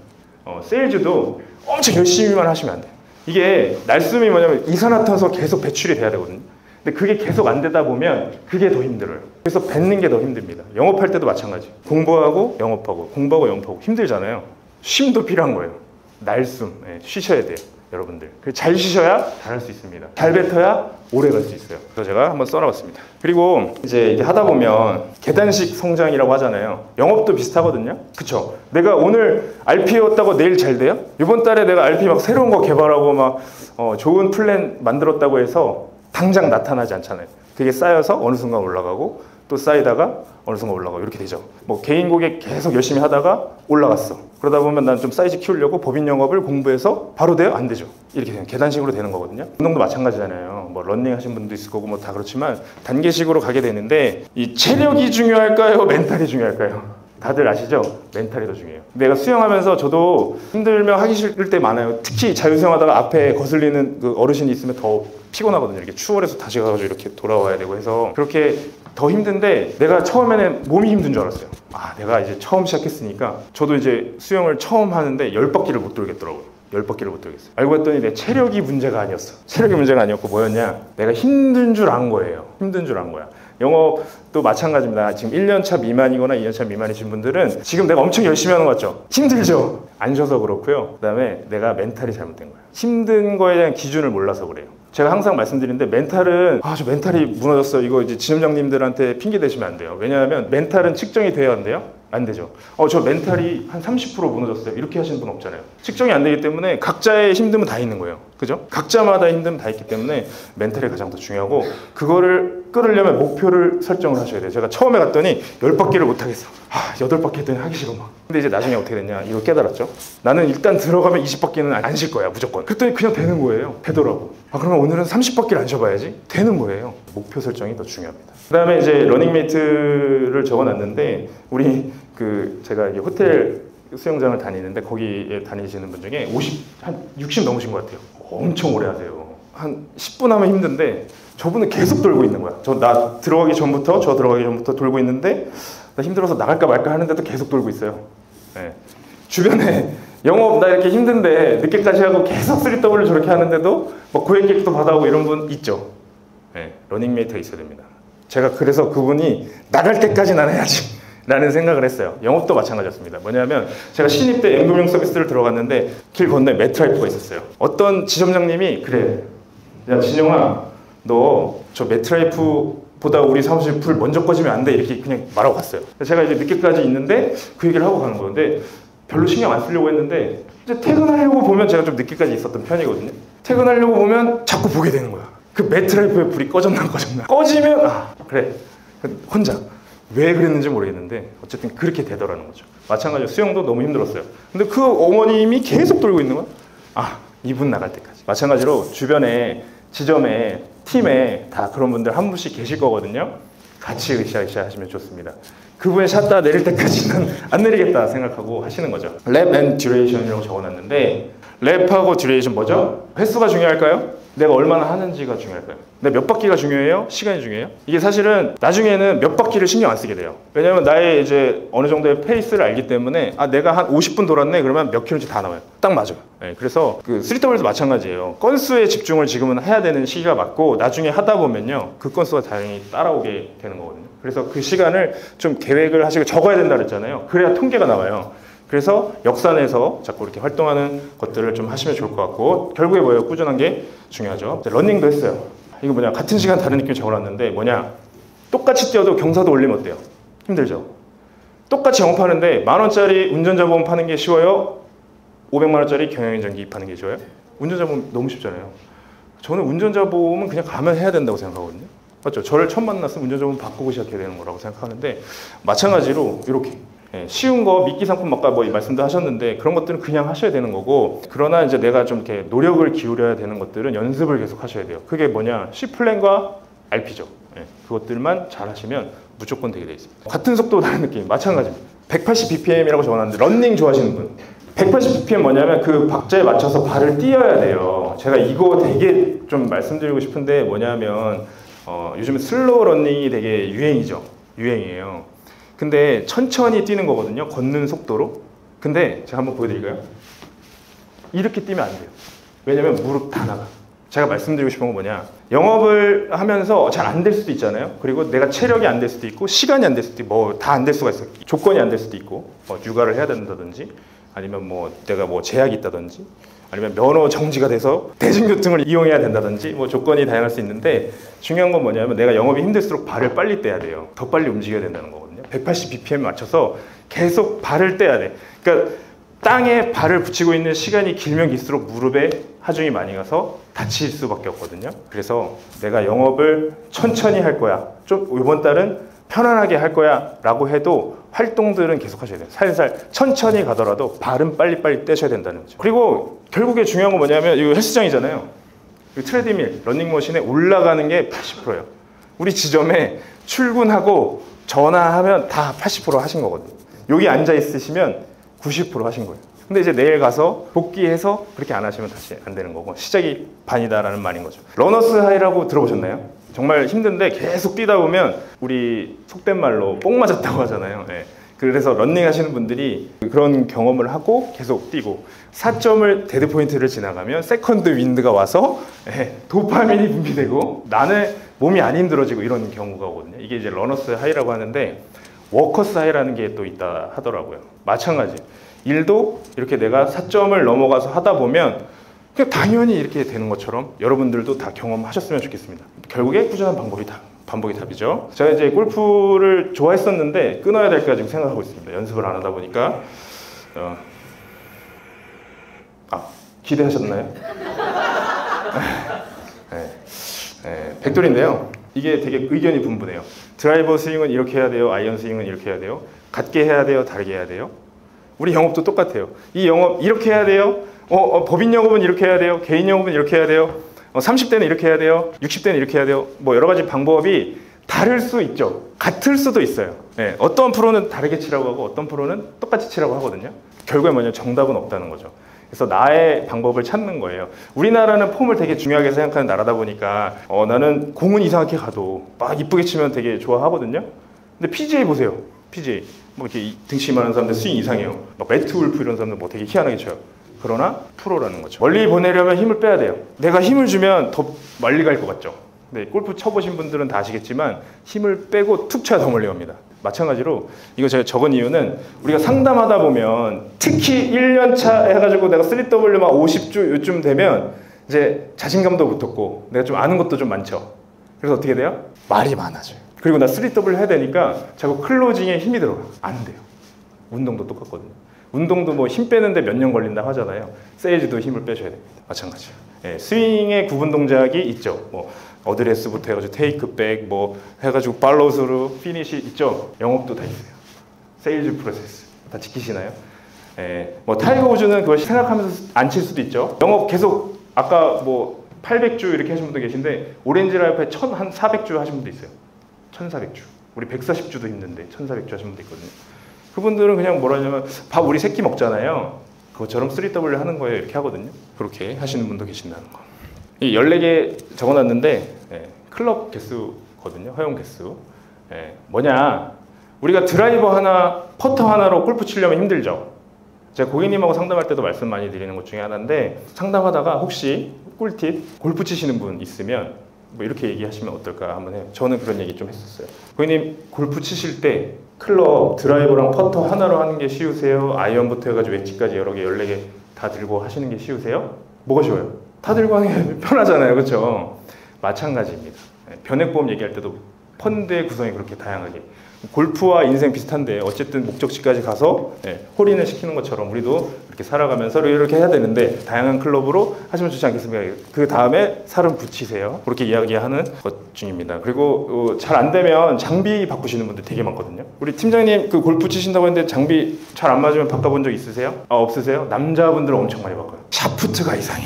세일즈도 엄청 열심히만 하시면 안 돼요. 이게 날숨이 뭐냐면 이산화탄소 계속 배출이 돼야 되거든요. 근데 그게 계속 안 되다 보면 그게 더 힘들어요. 그래서 뱉는 게 더 힘듭니다. 영업할 때도 마찬가지. 공부하고 영업하고 공부하고 영업하고 힘들잖아요. 쉼도 필요한 거예요. 날숨, 쉬셔야 돼요. 여러분들. 잘 쉬셔야 잘할 수 있습니다. 잘 뱉어야 오래 갈 수 있어요. 그래서 제가 한번 써놔봤습니다. 그리고 이제 이게 하다 보면 계단식 성장이라고 하잖아요. 영업도 비슷하거든요. 그쵸? 내가 오늘 RP였다고 내일 잘 돼요? 이번 달에 내가 RP 막 새로운 거 개발하고 막 좋은 플랜 만들었다고 해서 당장 나타나지 않잖아요. 그게 쌓여서 어느 순간 올라가고 또 쌓이다가 어느 순간 올라가고 이렇게 되죠. 뭐 개인 고객 계속 열심히 하다가 올라갔어. 그러다 보면 난 좀 사이즈 키우려고 법인 영업을 공부해서 바로 돼요? 안 되죠. 이렇게 되는 계단식으로 되는 거거든요. 운동도 마찬가지잖아요. 뭐 런닝 하신 분도 있을 거고 뭐 다 그렇지만 단계식으로 가게 되는데 이 체력이 중요할까요? 멘탈이 중요할까요? 다들 아시죠? 멘탈이 더 중요해요. 내가 수영하면서 저도 힘들면 하기 싫을 때 많아요. 특히 자유수영하다가 앞에 거슬리는 그 어르신이 있으면 더 피곤하거든요. 이렇게 추월해서 다시 가가지고 이렇게 돌아와야 되고 해서 그렇게 더 힘든데 내가 처음에는 몸이 힘든 줄 알았어요. 아, 내가 이제 처음 시작했으니까 저도 이제 수영을 처음 하는데 10바퀴를 못 돌겠더라고요. 10바퀴를 못 돌겠어요. 알고 봤더니 내 체력이 문제가 아니었어. 체력이 문제가 아니었고 뭐였냐? 내가 힘든 줄 안 거예요. 힘든 줄 안 거야. 영업도 마찬가지입니다. 지금 1년차 미만이거나 2년차 미만이신 분들은 지금 내가 엄청 열심히 하는 거 같죠? 힘들죠? 안 쉬어서 그렇고요. 그 다음에 내가 멘탈이 잘못된 거야. 힘든 거에 대한 기준을 몰라서 그래요. 제가 항상 말씀드리는데 멘탈은 저 멘탈이 무너졌어. 이거 이제 지점장님들한테 핑계 대시면 안 돼요. 왜냐하면 멘탈은 측정이 돼야 안 돼요? 안 되죠. 저 멘탈이 한 30% 무너졌어요. 이렇게 하시는 분 없잖아요. 측정이 안 되기 때문에 각자의 힘듦은 다 있는 거예요. 그죠? 각자마다 힘듦은 다 있기 때문에 멘탈이 가장 더 중요하고 그거를 끌으려면 목표를 설정을 하셔야 돼요. 제가 처음에 갔더니 10바퀴를 못 하겠어. 8바퀴 했더니 하기 싫어 막. 근데 이제 나중에 어떻게 됐냐? 이걸 깨달았죠. 나는 일단 들어가면 20바퀴는 안 쉴 거야 무조건. 그랬더니 그냥 되는 거예요. 되더라고. 그러면 오늘은 30바퀴를 안 쉬어봐야지. 되는 거예요. 목표 설정이 더 중요합니다. 그 다음에 이제 러닝메이트를 적어놨는데 우리 제가 이제 호텔 수영장을 다니는데 거기에 다니시는 분 중에 한 60 넘으신 것 같아요. 엄청 오래 하세요. 한 10분 하면 힘든데 저분은 계속 돌고 있는 거야. 나 들어가기 전부터 돌고 있는데 나 힘들어서 나갈까 말까 하는데도 계속 돌고 있어요. 네. 주변에 영업 나 이렇게 힘든데 늦게까지 하고 계속 3W를 저렇게 하는데도 뭐 고액객도 받아오고 이런 분 있죠. 네. 러닝메이트가 있어야 됩니다. 제가 그래서 그분이 나갈 때까지 난 해야지 라는 생각을 했어요. 영업도 마찬가지였습니다. 뭐냐면 제가 신입 때 M금융 서비스를 들어갔는데 길 건너에 매트라이프가 있었어요. 어떤 지점장님이 그래, 야 진영아 너 저 매트라이프보다 우리 사무실 불 먼저 꺼지면 안 돼 이렇게 그냥 말하고 갔어요. 제가 이제 늦게까지 있는데 그 얘기를 하고 가는 건데 별로 신경 안 쓰려고 했는데 이제 퇴근하려고 보면 제가 좀 늦게까지 있었던 편이거든요. 퇴근하려고 보면 자꾸 보게 되는 거야. 그 매트라이프의 불이 꺼졌나 꺼지면 그래 혼자 왜 그랬는지 모르겠는데 어쨌든 그렇게 되더라는 거죠. 마찬가지로 수영도 너무 힘들었어요. 근데 그 어머님이 계속 돌고 있는 거야. 이분 나갈 때까지. 마찬가지로 주변에 지점에 팀에 다 그런 분들 한 분씩 계실 거거든요. 같이 으쌰으쌰 하시면 좋습니다. 그분이 샷다 내릴 때까지는 안 내리겠다 생각하고 하시는 거죠. 랩 앤 듀레이션이라고 적어놨는데 랩하고 듀레이션 뭐죠? 횟수가 중요할까요? 내가 얼마나 하는지가 중요할까요? 내가 몇 바퀴가 중요해요? 시간이 중요해요? 이게 사실은 나중에는 몇 바퀴를 신경 안 쓰게 돼요. 왜냐면 나의 이제 어느 정도의 페이스를 알기 때문에 내가 한 50분 돌았네 그러면 몇 킬로인지 다 나와요. 딱 맞아요. 네, 그래서 그 3W도 마찬가지예요. 건수에 집중을 지금은 해야 되는 시기가 맞고 나중에 하다 보면요 그 건수가 당연히 따라오게 되는 거거든요. 그래서 그 시간을 좀 계획을 하시고 적어야 된다 그랬잖아요. 그래야 통계가 나와요. 그래서 역산해서 자꾸 이렇게 활동하는 것들을 좀 하시면 좋을 것 같고 결국에 뭐예요? 꾸준한 게 중요하죠. 러닝도 했어요. 이거 뭐냐? 같은 시간 다른 느낌 적어놨는데 뭐냐? 똑같이 뛰어도 경사도 올리면 어때요? 힘들죠? 똑같이 영업하는데 10,000원짜리 운전자 보험 파는 게 쉬워요? 500만 원짜리 경영인정기 파는 게 쉬워요? 운전자 보험 너무 쉽잖아요. 저는 운전자 보험은 그냥 가면 해야 된다고 생각하거든요. 맞죠? 저를 처음 만났으면 운전자 보험 바꾸고 시작해야 되는 거라고 생각하는데 마찬가지로 이렇게 쉬운 거 미끼 상품 아까 뭐 말씀도 하셨는데 그런 것들은 그냥 하셔야 되는 거고 그러나 이제 내가 좀 이렇게 노력을 기울여야 되는 것들은 연습을 계속 하셔야 돼요. 그게 뭐냐? C플랜과 RP죠. 그것들만 잘 하시면 무조건 되게 돼 있습니다. 같은 속도 다른 느낌 마찬가지입니다. 180bpm이라고 적어놨는데 런닝 좋아하시는 분 180bpm 뭐냐면 그 박자에 맞춰서 발을 띄어야 돼요. 제가 이거 되게 좀 말씀드리고 싶은데 뭐냐면 요즘 슬로우 런닝이 되게 유행이에요. 근데 천천히 뛰는 거거든요. 걷는 속도로. 근데 제가 한번 보여드릴까요? 이렇게 뛰면 안 돼요. 왜냐면 무릎 다 나가. 제가 말씀드리고 싶은 건 뭐냐, 영업을 하면서 잘 안 될 수도 있잖아요. 그리고 내가 체력이 안 될 수도 있고 시간이 안 될 수도 있고 뭐 다 안 될 수가 있어요. 조건이 안 될 수도 있고 육아를 해야 된다든지 아니면 뭐 내가 뭐 제약이 있다든지 아니면 면허 정지가 돼서 대중교통을 이용해야 된다든지 뭐 조건이 다양할 수 있는데 중요한 건 뭐냐면 내가 영업이 힘들수록 발을 빨리 떼야 돼요. 더 빨리 움직여야 된다는 거거든요. 180bpm 맞춰서 계속 발을 떼야 돼. 그러니까 땅에 발을 붙이고 있는 시간이 길면 길수록 무릎에 하중이 많이 가서 다칠 수밖에 없거든요. 그래서 내가 영업을 천천히 할 거야. 좀 이번 달은 편안하게 할 거야 라고 해도 활동들은 계속 하셔야 돼요. 살살 천천히 가더라도 발은 빨리빨리 떼셔야 된다는 거죠. 그리고 결국에 중요한 건 뭐냐면 이거 헬스장이잖아요. 트레드밀, 러닝머신에 올라가는 게 80%예요. 우리 지점에 출근하고 전화하면 다 80% 하신 거거든요. 여기 앉아 있으시면 90% 하신 거예요. 근데 이제 내일 가서 복귀해서 그렇게 안 하시면 다시 안 되는 거고 시작이 반이다라는 말인 거죠. 러너스 하이라고 들어보셨나요? 정말 힘든데 계속 뛰다 보면 우리 속된 말로 뽕 맞았다고 하잖아요. 네. 그래서 런닝 하시는 분들이 그런 경험을 하고 계속 뛰고 4점을 데드 포인트를 지나가면 세컨드 윈드가 와서 도파민이 분비되고 나는 몸이 안 힘들어지고 이런 경우가 오거든요. 이게 이제 러너스 하이라고 하는데 워커스 하이라는 게 또 있다 하더라고요. 마찬가지. 일도 이렇게 내가 4점을 넘어가서 하다 보면 그냥 당연히 이렇게 되는 것처럼 여러분들도 다 경험하셨으면 좋겠습니다. 결국에 꾸준한 반복이 답이죠. 제가 이제 골프를 좋아했었는데 끊어야 될까 지금 생각하고 있습니다. 연습을 안 하다 보니까. 기대하셨나요? 백돌인데요. 이게 되게 의견이 분분해요. 드라이버 스윙은 이렇게 해야 돼요. 아이언 스윙은 이렇게 해야 돼요. 같게 해야 돼요. 다르게 해야 돼요. 우리 영업도 똑같아요. 이 영업 이렇게 해야 돼요. 법인 영업은 이렇게 해야 돼요. 개인 영업은 이렇게 해야 돼요. 30대는 이렇게 해야 돼요. 60대는 이렇게 해야 돼요. 뭐 여러 가지 방법이 다를 수 있죠. 같을 수도 있어요. 네, 어떤 프로는 다르게 치라고 하고 어떤 프로는 똑같이 치라고 하거든요. 결국에 뭐냐면 정답은 없다는 거죠. 그래서 나의 방법을 찾는 거예요. 우리나라는 폼을 되게 중요하게 생각하는 나라다 보니까 나는 공은 이상하게 가도 막 이쁘게 치면 되게 좋아하거든요. 근데 PGA 보세요. PGA 뭐 이렇게 등치 많은 사람들 스윙 이상해요. 막 매트 울프 이런 사람들 뭐 되게 희한하게 쳐요. 그러나 프로라는 거죠. 멀리 보내려면 힘을 빼야 돼요. 내가 힘을 주면 더 멀리 갈 것 같죠. 네, 골프 쳐보신 분들은 다 아시겠지만 힘을 빼고 툭 쳐야 더 멀리 갑니다. 마찬가지로 이거 제가 적은 이유는 우리가 상담하다 보면 특히 1년차 해가지고 내가 3W만 50주 요쯤 되면 이제 자신감도 붙었고 내가 좀 아는 것도 좀 많죠. 그래서 어떻게 돼요? 말이 많아져요. 그리고 나 3W 해야 되니까 자꾸 클로징에 힘이 들어가요. 안 돼요. 운동도 똑같거든요. 운동도 뭐 힘 빼는데 몇 년 걸린다 하잖아요. 세일즈도 힘을 빼셔야 됩니다. 마찬가지예요. 예, 스윙의 구분 동작이 있죠. 뭐 어드레스부터 해가지고 테이크백 뭐 해가지고 팔로우스루 피니시 있죠. 영업도 다 있어요. 세일즈 프로세스 다 지키시나요? 예, 뭐 타이거 우즈는 그걸 생각하면서 안 칠 수도 있죠. 영업 계속 아까 뭐 800주 이렇게 하신 분도 계신데 오렌지 라이프에 한 400주 하신 분도 있어요. 1400주. 우리 140주도 힘든데 1400주 하신 분도 있거든요. 그분들은 그냥 뭐라 하냐면 밥 우리 세끼 먹잖아요. 그것처럼 3W 하는 거예요. 이렇게 하거든요. 그렇게 하시는 분도 계신다는 거. 이 14개 적어놨는데 클럽 개수거든요. 허용 개수. 뭐냐. 우리가 드라이버 하나, 퍼터 하나로 골프 치려면 힘들죠. 제가 고객님하고 상담할 때도 말씀 많이 드리는 것 중에 하나인데 상담하다가 혹시 꿀팁 골프 치시는 분 있으면 뭐 이렇게 얘기하시면 어떨까 한번 해요. 저는 그런 얘기 좀 했었어요. 고객님 골프 치실 때 클럽, 드라이버랑 퍼터 하나로 하는 게 쉬우세요? 아이언부터 해가지고 웨지까지 여러 개 14개 다 들고 하시는 게 쉬우세요? 뭐가 쉬워요? 다 들고 하는 게 편하잖아요. 그렇죠? 마찬가지입니다. 변액보험 얘기할 때도 펀드의 구성이 그렇게 다양하게 골프와 인생 비슷한데 어쨌든 목적지까지 가서 홀인을 시키는 것처럼 우리도 이렇게 살아가면서 이렇게 해야 되는데 다양한 클럽으로 하시면 좋지 않겠습니까? 그 다음에 살은 붙이세요. 그렇게 이야기하는 것 중입니다. 그리고 잘 안 되면 장비 바꾸시는 분들 되게 많거든요. 우리 팀장님 그 골프 치신다고 했는데 장비 잘 안 맞으면 바꿔본 적 있으세요? 없으세요? 남자분들은 엄청 많이 바꿔요. 샤프트가 이상해.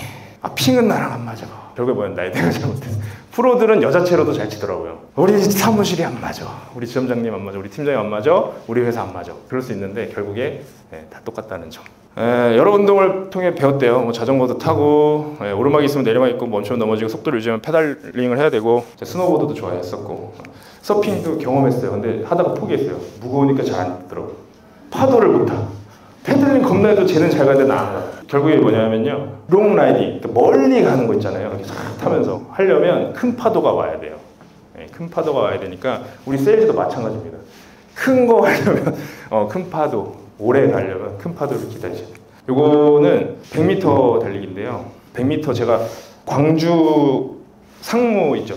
핑은 나랑 안 맞아. 결국에 뭐야? 나의 내가 잘못했어. 프로들은 여자체로도 잘 치더라고요. 우리 사무실이 안 맞아. 우리 지점장님 안 맞아. 우리 팀장님 안 맞아. 우리 회사 안 맞아. 그럴 수 있는데 결국에 다 똑같다는 점. 여러 운동을 통해 배웠대요. 뭐 자전거도 타고 오르막이 있으면 내리막 있고 멈추면 넘어지고 속도를 유지하면 페달링을 해야 되고 스노보드도 좋아했었고 서핑도 경험했어요. 근데 하다가 포기했어요. 무거우니까 잘 안 되더라고요. 파도를 못 타. 패들링 겁나 해도 쟤는 잘 가는데 나 안 가. 결국에 뭐냐면요. 롱 라이딩, 멀리 가는 거 있잖아요. 이렇게 싹 타면서 하려면 큰 파도가 와야 돼요. 큰 파도가 와야 되니까 우리 세일즈도 마찬가지입니다. 큰 거 하려면 큰 파도, 오래 가려면 큰 파도를 기다리셔야 돼요. 요거는 100m 달리기인데요. 100m 제가 광주 상무 있죠,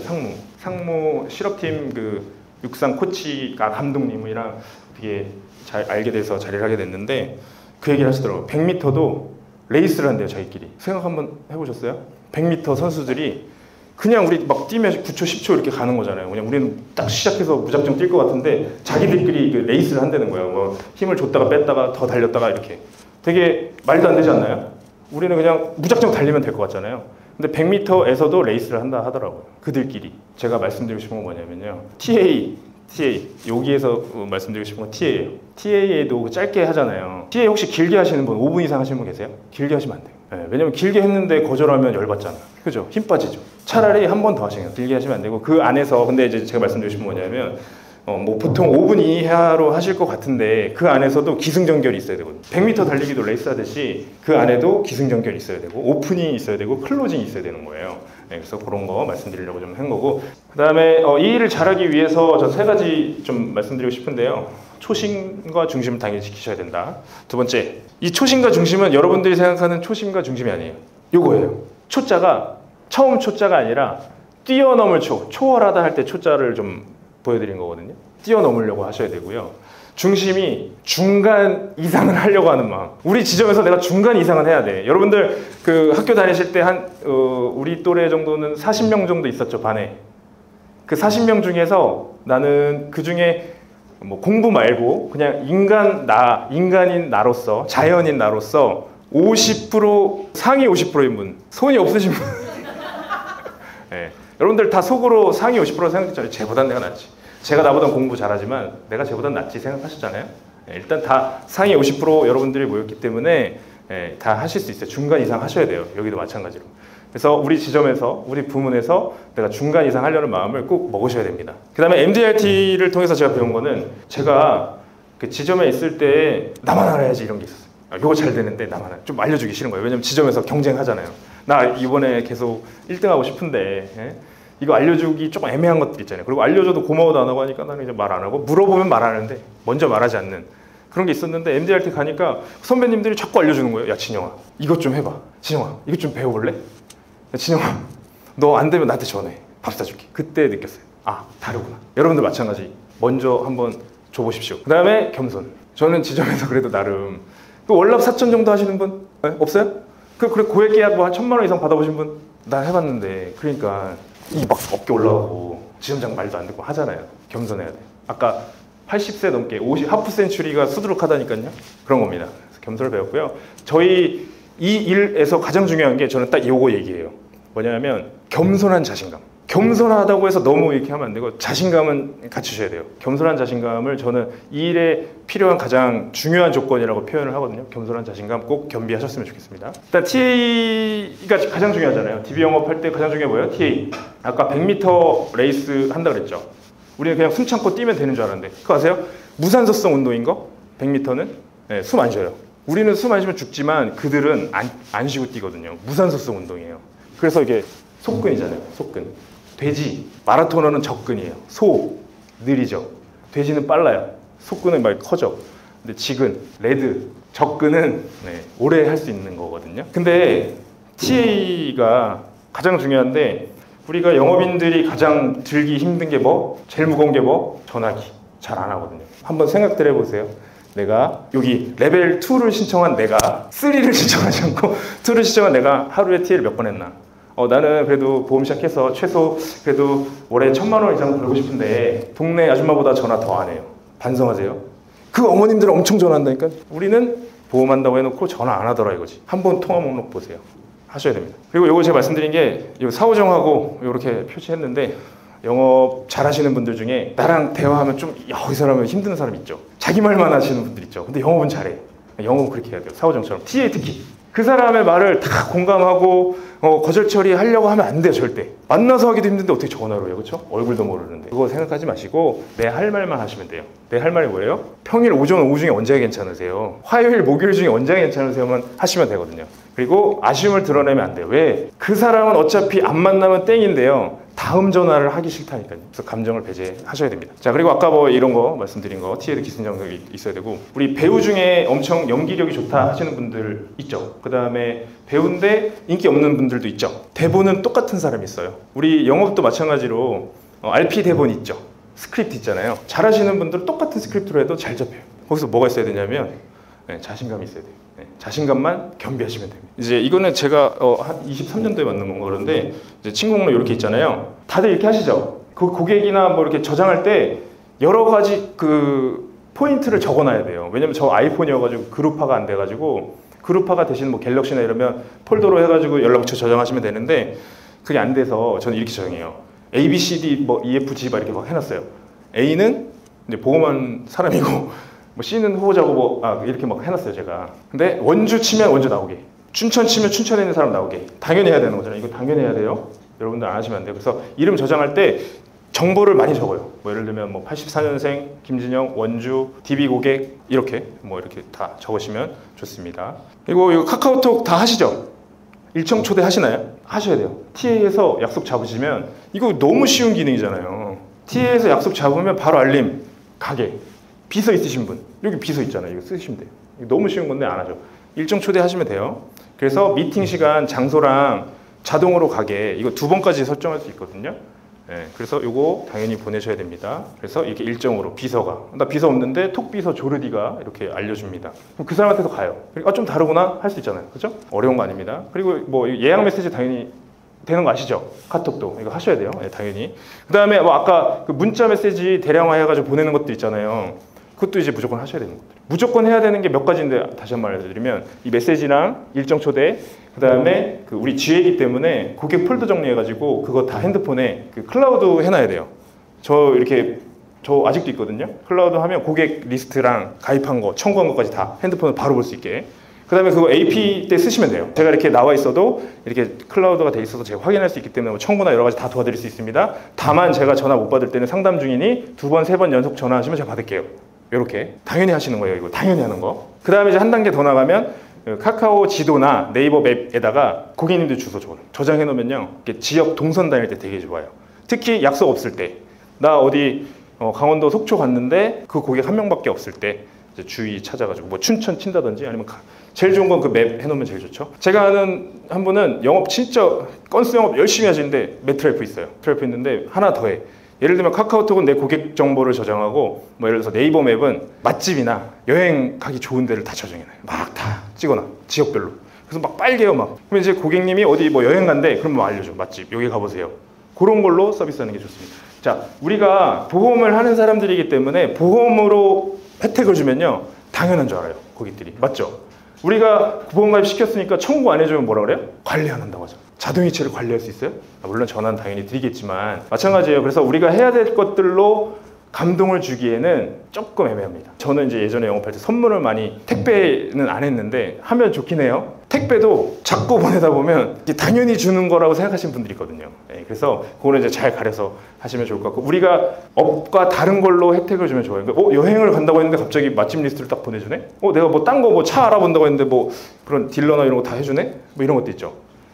상무 실업팀 그 육상 코치가 감독님이랑 되게 잘 알게 돼서 자리를 하게 됐는데 그 얘기를 하시더라고요. 100m도 레이스를 한대요, 자기끼리. 생각 한번 해보셨어요? 100m 선수들이 그냥 우리 막 뛰면 9초, 10초 이렇게 가는 거잖아요. 그냥 우리는 딱 시작해서 무작정 뛸 것 같은데 자기들끼리 그 레이스를 한다는 거예요. 뭐 힘을 줬다가 뺐다가 더 달렸다가 이렇게. 되게 말도 안 되지 않나요? 우리는 그냥 무작정 달리면 될 것 같잖아요. 근데 100m에서도 레이스를 한다 하더라고요. 그들끼리. 제가 말씀드리고 싶은 건 뭐냐면요. TA 여기에서 말씀드리고 싶은 건 TA예요. TA에도 짧게 하잖아요. TA 혹시 길게 하시는 분, 5분 이상 하시는 분 계세요? 길게 하시면 안 돼요. 네, 왜냐면 길게 했는데 거절하면 열받잖아. 그죠? 힘 빠지죠. 차라리 한 번 더 하시는 거예요. 길게 하시면 안 되고 그 안에서 근데 이제 제가 말씀드리고 싶은 건 뭐냐면 뭐 보통 5분 이하로 하실 것 같은데 그 안에서도 기승전결이 있어야 되거든요. 100m 달리기도 레이스 하듯이 그 안에도 기승전결이 있어야 되고 오프닝이 있어야 되고 클로징이 있어야 되는 거예요. 네, 그래서 그런 거 말씀드리려고 좀 한 거고 그 다음에 이 일을 잘하기 위해서 저 3가지 좀 말씀드리고 싶은데요. 초심과 중심을 당연히 지키셔야 된다. 두 번째, 이 초심과 중심은 여러분들이 생각하는 초심과 중심이 아니에요. 요거예요. 초자가 처음 초자가 아니라 뛰어넘을 초월하다 할 때 초자를 좀 보여드린 거거든요. 뛰어넘으려고 하셔야 되고요. 중심이 중간 이상을 하려고 하는 마음. 우리 지점에서 내가 중간 이상은 해야 돼. 여러분들 그 학교 다니실 때 우리 또래 정도는 40명 정도 있었죠, 반에. 그 40명 중에서 나는 그 중에 뭐 공부 말고 그냥 인간인 나로서, 자연인 나로서 50% 상위 50%인 분, 손이 없으신 분. 네. 여러분들 다 속으로 상위 50% 생각했잖아요. 쟤보단 내가 낫지. 제가 나보다 공부 잘하지만 내가 쟤보단 낫지 생각하셨잖아요. 네. 일단 다 상위 50% 여러분들이 모였기 때문에 네. 다 하실 수 있어요. 중간 이상 하셔야 돼요. 여기도 마찬가지로. 그래서 우리 지점에서, 우리 부문에서 내가 중간 이상 하려는 마음을 꼭 먹으셔야 됩니다. 그 다음에 MDRT를 통해서 제가 배운 거는 제가 그 지점에 있을 때 나만 알아야지 이런 게 있었어요. 이거 잘 되는데 나만 좀 알려주기 싫은 거예요. 왜냐면 지점에서 경쟁하잖아요. 나 이번에 계속 1등하고 싶은데 예? 이거 알려주기 조금 애매한 것들 있잖아요. 그리고 알려줘도 고마워도 안 하고 하니까 나는 이제 말 안 하고 물어보면 말하는데 먼저 말하지 않는 그런 게 있었는데 MDRT 가니까 선배님들이 자꾸 알려주는 거예요. 야 진영아 이것 좀 해봐. 진영아 이것 좀 배워볼래? 야, 진영아 너 안 되면 나한테 전해. 밥 사줄게. 그때 느꼈어요. 아 다르구나. 여러분들 마찬가지. 먼저 한번 줘보십시오. 그 다음에 겸손. 저는 지점에서 그래도 나름 그 월납 4천 정도 하시는 분? 네? 없어요? 그래 고액 계약 뭐 한 1,000만 원 이상 받아보신 분? 난 해봤는데 그러니까 이 막 어깨 올라가고 지점장 말도 안 듣고 하잖아요. 겸손해야 돼. 아까 80세 넘게 하프 센츄리가 수두룩하다니까요. 그런 겁니다. 그래서 겸손을 배웠고요. 저희 이 일에서 가장 중요한 게 저는 딱 요거 얘기예요. 뭐냐면 겸손한 자신감. 겸손하다고 해서 너무 이렇게 하면 안 되고 자신감은 갖추셔야 돼요. 겸손한 자신감을 저는 이 일에 필요한 가장 중요한 조건이라고 표현을 하거든요. 겸손한 자신감 꼭 겸비하셨으면 좋겠습니다. 일단 TA가 가장 중요하잖아요. DB 영업할 때 가장 중요한 뭐예요? TA. 아까 100m 레이스 한다 그랬죠. 우리는 그냥 숨 참고 뛰면 되는 줄 알았는데 그거 아세요? 무산소성 운동인 거? 100m는 네, 숨 안 쉬어요. 우리는 숨 안 쉬면 죽지만 그들은 안 쉬고 뛰거든요. 무산소성 운동이에요. 그래서 이게 속근이잖아요. 속근. 돼지, 마라토너는 적근이에요. 소, 느리죠. 돼지는 빨라요. 속근은 막 커져. 근데 지근, 레드, 적근은 네, 오래 할 수 있는 거거든요. 근데 TA가 가장 중요한데 우리가 영업인들이 가장 들기 힘든 게 뭐? 제일 무거운 게 뭐? 전화기. 잘 안 하거든요. 한번 생각들 해보세요. 내가 여기 레벨 2를 신청한 내가 3를 신청하지 않고 2를 신청한 내가 하루에 TA를 몇 번 했나? 나는 그래도 보험 시작해서 최소 그래도 월에 1,000만 원 이상 벌고 싶은데 동네 아줌마보다 전화 더 안 해요. 반성하세요. 그 어머님들은 엄청 전화한다니까. 우리는 보험한다고 해놓고 전화 안 하더라 이거지. 한번 통화 목록 보세요. 하셔야 됩니다. 그리고 요거 제가 말씀드린 게 사오정하고 이렇게 표시했는데 영업 잘하시는 분들 중에 나랑 대화하면 좀 이 사람은 힘든 사람 있죠. 자기 말만 하시는 분들 있죠. 근데 영업은 잘해. 영업은 그렇게 해야 돼요. 사오정처럼. TA 특히. 그 사람의 말을 다 공감하고 거절 처리하려고 하면 안 돼요. 절대. 만나서 하기도 힘든데 어떻게 전화로 해요. 그렇죠? 얼굴도 모르는데. 그거 생각하지 마시고 내 할 말만 하시면 돼요. 내 할 말이 뭐예요? 평일 오전 오후 중에 언제가 괜찮으세요? 화요일 목요일 중에 언제가 괜찮으세요만 하시면 되거든요. 그리고 아쉬움을 드러내면 안 돼요. 왜? 그 사람은 어차피 안 만나면 땡인데요. 다음 전화를 하기 싫다니까요. 그래서 감정을 배제하셔야 됩니다. 자, 그리고 아까 뭐 이런 거 말씀드린 거 TED 기승전결이 있어야 되고, 우리 배우 중에 엄청 연기력이 좋다 하시는 분들 있죠. 그 다음에 배우인데 인기 없는 분들도 있죠. 대본은 똑같은 사람이 있어요. 우리 영업도 마찬가지로 RP 대본 있죠. 스크립트 있잖아요. 잘하시는 분들은 똑같은 스크립트로 해도 잘 잡혀요. 거기서 뭐가 있어야 되냐면 자신감이 있어야 돼요. 자신감만 겸비하시면 됩니다. 이제 이거는 제가 한 23년도에 만든 거는데, 이제 친구목록 이렇게 있잖아요. 다들 이렇게 하시죠. 그 고객이나 뭐 이렇게 저장할 때 여러 가지 그 포인트를 적어놔야 돼요. 왜냐면 저 아이폰이어가지고 그룹화가 안 돼가지고, 그룹화가 대신 뭐 갤럭시나 이러면 폴더로 해가지고 연락처 저장하시면 되는데, 그게 안 돼서 저는 이렇게 저장해요. A, B, C, D, 뭐 E, F, G 막 이렇게 막 해놨어요. A는 이제 보험한 사람이고, 뭐 C는 후보자고 뭐 이렇게 막 해놨어요 제가. 근데 원주 치면 원주 나오게, 춘천 치면 춘천에 있는 사람 나오게 당연히 해야 되는 거잖아요. 이거 당연히 해야 돼요. 여러분들 안 하시면 안 돼요. 그래서 이름 저장할 때 정보를 많이 적어요. 뭐 예를 들면 뭐 84년생 김진영 원주 DB 고객 이렇게 뭐 이렇게 다 적으시면 좋습니다. 그리고 이거 카카오톡 다 하시죠? 일정 초대 하시나요? 하셔야 돼요. TA에서 약속 잡으시면 이거 너무 쉬운 기능이잖아요. TA에서 약속 잡으면 바로 알림 가게. 비서 있으신 분, 여기 비서 있잖아요. 이거 쓰시면 돼요. 이거 너무 쉬운 건데 안 하죠. 일정 초대하시면 돼요. 그래서 미팅 시간, 장소랑 자동으로 가게, 이거 2번까지 설정할 수 있거든요. 그래서 이거 당연히 보내셔야 됩니다. 그래서 이렇게 일정으로 비서가, 나 비서 없는데 톡 비서 조르디가 이렇게 알려줍니다. 그럼 그 사람한테도 가요. 좀 다르구나 할 수 있잖아요. 그죠? 어려운 거 아닙니다. 그리고 뭐 예약 메시지 당연히 되는 거 아시죠? 카톡도 이거 하셔야 돼요. 당연히. 그 다음에 뭐 아까 그 문자 메시지 대량화 해가지고 보내는 것도 있잖아요. 그것도 이제 무조건 하셔야 되는 것들. 무조건 해야 되는 게 몇 가지인데 다시 한 번 알려드리면, 이 메시지랑 일정 초대, 그 다음에 그 우리 GA이기 때문에 고객 폴더 정리해가지고 그거 다 핸드폰에 그 클라우드 해놔야 돼요. 저 아직도 있거든요. 클라우드 하면 고객 리스트랑 가입한 거, 청구한 것까지 다 핸드폰으로 바로 볼 수 있게. 그 다음에 그거 AP 때 쓰시면 돼요. 제가 이렇게 나와 있어도 이렇게 클라우드가 돼 있어서 제가 확인할 수 있기 때문에 뭐 청구나 여러 가지 다 도와드릴 수 있습니다. 다만 제가 전화 못 받을 때는 상담 중이니 2번, 3번 연속 전화하시면 제가 받을게요. 이렇게 당연히 하시는 거예요. 이거 당연히 하는 거. 그 다음에 이제 한 단계 더 나가면 카카오 지도나 네이버 맵에다가 고객님들 주소 저장해 놓으면요, 지역 동선 다닐 때 되게 좋아요. 특히 약속 없을 때, 나 어디 강원도 속초 갔는데 그 고객 한 명밖에 없을 때 이제 주위 찾아가지고 뭐 춘천 친다든지, 아니면 제일 좋은 건 그 맵 해놓으면 제일 좋죠. 제가 아는 한 분은 영업 진짜 건수 영업 열심히 하시는데 매트라이프 있어요. 매트라이프 있는데 하나 더해. 예를 들면 카카오톡은 내 고객 정보를 저장하고, 뭐 예를 들어서 네이버 맵은 맛집이나 여행 가기 좋은 데를 다 저장해놔요. 막 다 찍어놔, 지역별로. 그래서 막 빨개요 막. 그럼 이제 고객님이 어디 뭐 여행 간대, 그러면 뭐 알려줘. 맛집 여기 가보세요. 그런 걸로 서비스하는 게 좋습니다. 자, 우리가 보험을 하는 사람들이기 때문에 보험으로 혜택을 주면요, 당연한 줄 알아요, 고객들이. 맞죠? 우리가 보험 가입 시켰으니까 청구 안 해주면 뭐라 그래요? 관리 안 한다고 하죠. 자동이체를 관리할 수 있어요? 물론 전화는 당연히 드리겠지만 마찬가지예요. 그래서 우리가 해야 될 것들로 감동을 주기에는 조금 애매합니다. 저는 이제 예전에 영업할 때 선물을 많이, 택배는 안 했는데 하면 좋긴 해요. 택배도 자꾸 보내다 보면 당연히 주는 거라고 생각하시는 분들이 있거든요. 그래서 그거는 이제 잘 가려서 하시면 좋을 것 같고, 우리가 업과 다른 걸로 혜택을 주면 좋아요. 그러니까 여행을 간다고 했는데 갑자기 맛집 리스트를 딱 보내주네? 내가 뭐 딴 거 뭐 차 알아본다고 했는데 뭐 그런 딜러나 이런 거 다 해주네? 뭐 이런 것도 있죠.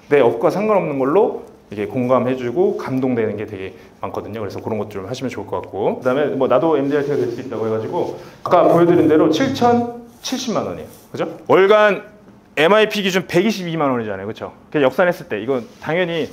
내 업과 상관없는 걸로 이게 공감해주고 감동되는 게 되게 많거든요. 그래서 그런 것 좀 하시면 좋을 것 같고, 그 다음에 뭐 나도 MDRT가 될 수 있다고 해가지고 아까 보여드린 대로 7,070만 원이에요. 그죠? 월간 MIP 기준 122만 원이잖아요. 그렇죠? 역산했을 때 이건 당연히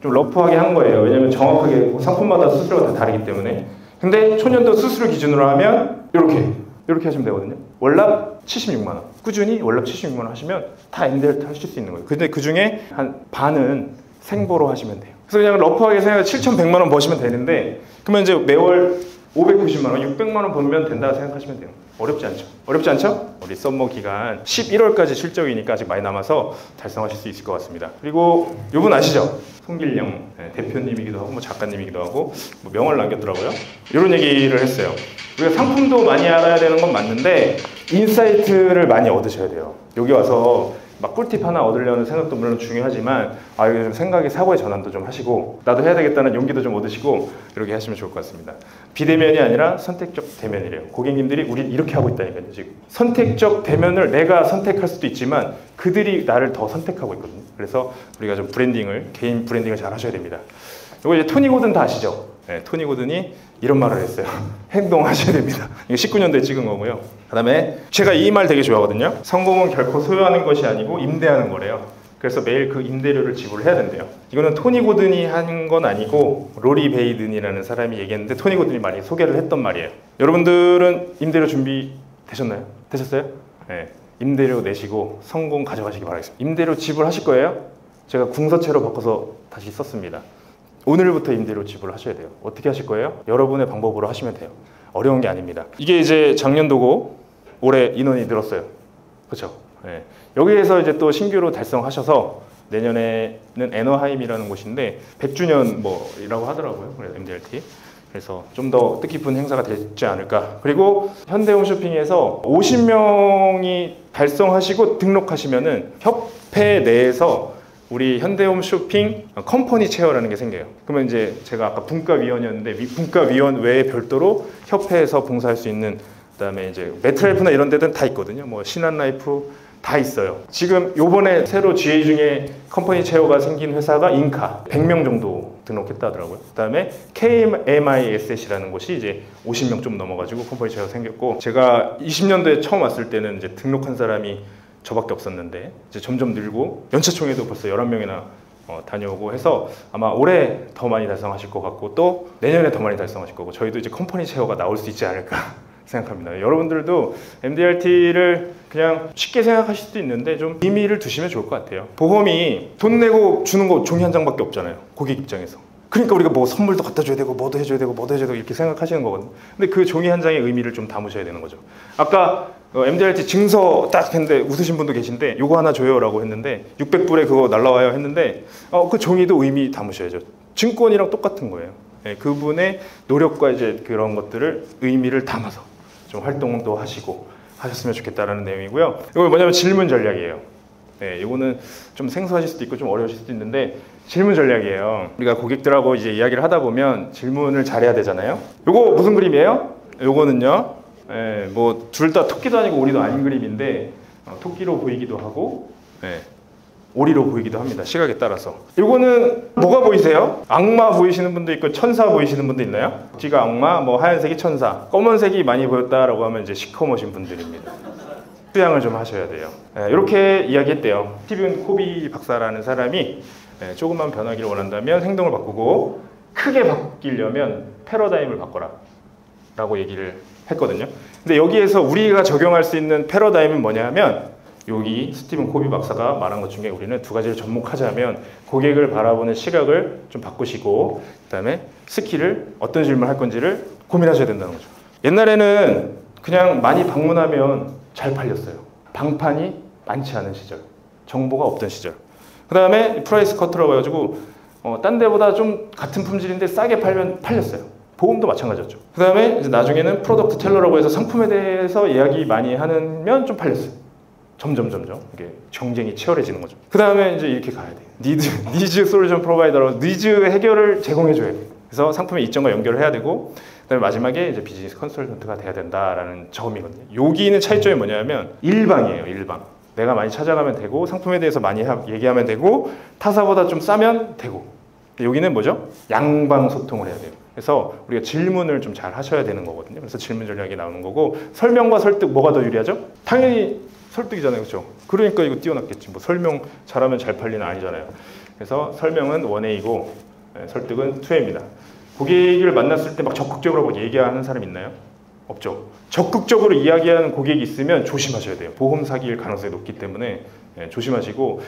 좀 러프하게 한 거예요. 왜냐면 정확하게 상품마다 수수료가 다 다르기 때문에. 근데 초년도 수수료 기준으로 하면 이렇게 하시면 되거든요. 월납 76만 원. 꾸준히 월납 76만 원 하시면 다 MDRT 하실 수 있는 거예요. 근데 그 중에 한 반은 생보로 하시면 돼요. 그래서 그냥 러프하게 생각해 7,100만 원 버시면 되는데, 그러면 이제 매월 590만 원, 600만 원 벌면 된다 생각하시면 돼요. 어렵지 않죠? 어렵지 않죠? 우리 썸머 기간 11월까지 실적이니까 아직 많이 남아서 달성하실 수 있을 것 같습니다. 그리고 이분 아시죠? 송길영 대표님이기도 하고 뭐 작가님이기도 하고 뭐 명언을 남겼더라고요. 이런 얘기를 했어요. 우리가 상품도 많이 알아야 되는 건 맞는데 인사이트를 많이 얻으셔야 돼요. 여기 와서 막 꿀팁 하나 얻으려는 생각도 물론 중요하지만 이거 좀 생각의 사고의 전환도 좀 하시고, 나도 해야 되겠다는 용기도 좀 얻으시고 이렇게 하시면 좋을 것 같습니다. 비대면이 아니라 선택적 대면이래요. 고객님들이 우리 이렇게 하고 있다니까요. 지금 선택적 대면을 내가 선택할 수도 있지만 그들이 나를 더 선택하고 있거든요. 그래서 우리가 좀 개인 브랜딩을 잘 하셔야 됩니다. 이거 이제 토니 고든 다 아시죠? 네, 토니 고든이 이런 말을 했어요. 행동하셔야 됩니다. 이거 19년도에 찍은 거고요. 그 다음에 제가 이 말 되게 좋아하거든요. 성공은 결코 소유하는 것이 아니고 임대하는 거래요. 그래서 매일 그 임대료를 지불해야 된대요. 이거는 토니 고든이 한 건 아니고 로리 베이든이라는 사람이 얘기했는데 토니 고든이 많이 소개를 했던 말이에요. 여러분들은 임대료 준비 되셨나요? 되셨어요? 네. 임대료 내시고 성공 가져가시기 바라겠습니다. 임대료 지불하실 거예요? 제가 궁서체로 바꿔서 다시 썼습니다. 오늘부터 임대료 지불하셔야 돼요. 어떻게 하실 거예요? 여러분의 방법으로 하시면 돼요. 어려운 게 아닙니다. 이게 이제 작년도고 올해 인원이 늘었어요. 그렇죠? 네. 여기에서 이제 또 신규로 달성하셔서 내년에는 애너하임이라는 곳인데 100주년 뭐이라고 하더라고요. 그래서 MDRT. 그래서 좀 더 뜻깊은 행사가 되지 않을까. 그리고 현대홈쇼핑에서 50명이 달성하시고 등록하시면은 협회 내에서 우리 현대홈쇼핑 컴퍼니 체어라는 게 생겨요. 그러면 이제 제가 아까 분과위원이었는데 분과위원 외에 별도로 협회에서 봉사할 수 있는, 그다음에 이제 매트라이프나 이런 데든 다 있거든요. 뭐 신한라이프 다 있어요. 지금 요번에 새로 GA 중에 컴퍼니 체어가 생긴 회사가 인카 100명 정도 등록했다 하더라고요. 그다음에 KMISS라는 곳이 이제 50명 좀 넘어가지고 컴퍼니 체어가 생겼고, 제가 20년도에 처음 왔을 때는 이제 등록한 사람이 저밖에 없었는데 이제 점점 늘고 연차총회도 벌써 11명이나 다녀오고 해서 아마 올해 더 많이 달성하실 것 같고 또 내년에 더 많이 달성하실 거고, 저희도 이제 컴퍼니 체어가 나올 수 있지 않을까 생각합니다. 여러분들도 MDRT를 그냥 쉽게 생각하실 수도 있는데 좀 의미를 두시면 좋을 것 같아요. 보험이 돈 내고 주는 거 종이 한 장밖에 없잖아요. 고객 입장에서. 그러니까 우리가 뭐 선물도 갖다 줘야 되고 뭐도 해줘야 되고 뭐도 해줘야 되고 이렇게 생각하시는 거거든요. 근데 그 종이 한 장의 의미를 좀 담으셔야 되는 거죠. 아까 MDRT 증서 딱 했는데 웃으신 분도 계신데 요거 하나 줘요 라고 했는데 600불에 그거 날라와요 했는데 그 종이도 의미 담으셔야죠. 증권이랑 똑같은 거예요. 네, 그분의 노력과 이제 그런 것들을 의미를 담아서 좀 활동도 하시고 하셨으면 좋겠다라는 내용이고요. 이거 뭐냐면 질문 전략이에요. 네, 이거는 좀 생소하실 수도 있고 좀 어려우실 수도 있는데 질문 전략이에요. 우리가 고객들하고 이제 이야기를 하다 보면 질문을 잘해야 되잖아요. 요거 무슨 그림이에요? 요거는요, 뭐 둘 다 토끼도 아니고 오리도 아닌 그림인데 토끼로 보이기도 하고 오리로 보이기도 합니다. 시각에 따라서. 요거는 뭐가 보이세요? 악마 보이시는 분도 있고 천사 보이시는 분도 있나요? 토끼가 악마, 뭐 하얀색이 천사, 검은색이 많이 보였다라고 하면 이제 시커머신 분들입니다. 수양을 좀 하셔야 돼요. 이렇게 이야기했대요. 스티븐 코비 박사라는 사람이 조금만 변하기를 원한다면 행동을 바꾸고 크게 바뀌려면 패러다임을 바꿔라 라고 얘기를 했거든요. 근데 여기에서 우리가 적용할 수 있는 패러다임은 뭐냐면 여기 스티븐 코비 박사가 말한 것 중에 우리는 두 가지를 접목하자면 고객을 바라보는 시각을 좀 바꾸시고 그다음에 스킬을 어떤 질문을 할 건지를 고민하셔야 된다는 거죠. 옛날에는 그냥 많이 방문하면 잘 팔렸어요. 방판이 많지 않은 시절, 정보가 없던 시절. 그 다음에 프라이스 커트라고 해가지고 딴 데보다 좀 같은 품질인데 싸게 팔면 팔렸어요. 보험도 마찬가지였죠. 그 다음에 이제 나중에는 프로덕트 텔러라고 해서 상품에 대해서 이야기 많이 하면 좀 팔렸어요. 점점 이게 경쟁이 치열해지는 거죠. 그 다음에 이제 이렇게 가야 돼요. 니즈 솔루션 프로바이더로 니즈 해결을 제공해줘야 돼요. 그래서 상품의 이점과 연결을 해야 되고, 그다음에 마지막에 이제 비즈니스 컨설턴트가 돼야 된다라는 점이거든요. 여기는 차이점이 뭐냐면 일방이에요. 일방. 내가 많이 찾아가면 되고 상품에 대해서 많이 얘기하면 되고 타사보다 좀 싸면 되고. 여기는 뭐죠? 양방 소통을 해야 돼요. 그래서 우리가 질문을 좀 잘 하셔야 되는 거거든요. 그래서 질문 전략이 나오는 거고, 설명과 설득 뭐가 더 유리하죠? 당연히 설득이잖아요. 그렇죠? 그러니까 이거 띄워놨겠지. 뭐 설명 잘하면 잘 팔리는 아니잖아요. 그래서 설명은 1A이고 설득은 2A입니다. 고객을 만났을 때 막 적극적으로 막 얘기하는 사람 있나요? 없죠. 적극적으로 이야기하는 고객이 있으면 조심하셔야 돼요. 보험 사기일 가능성이 높기 때문에 조심하시고,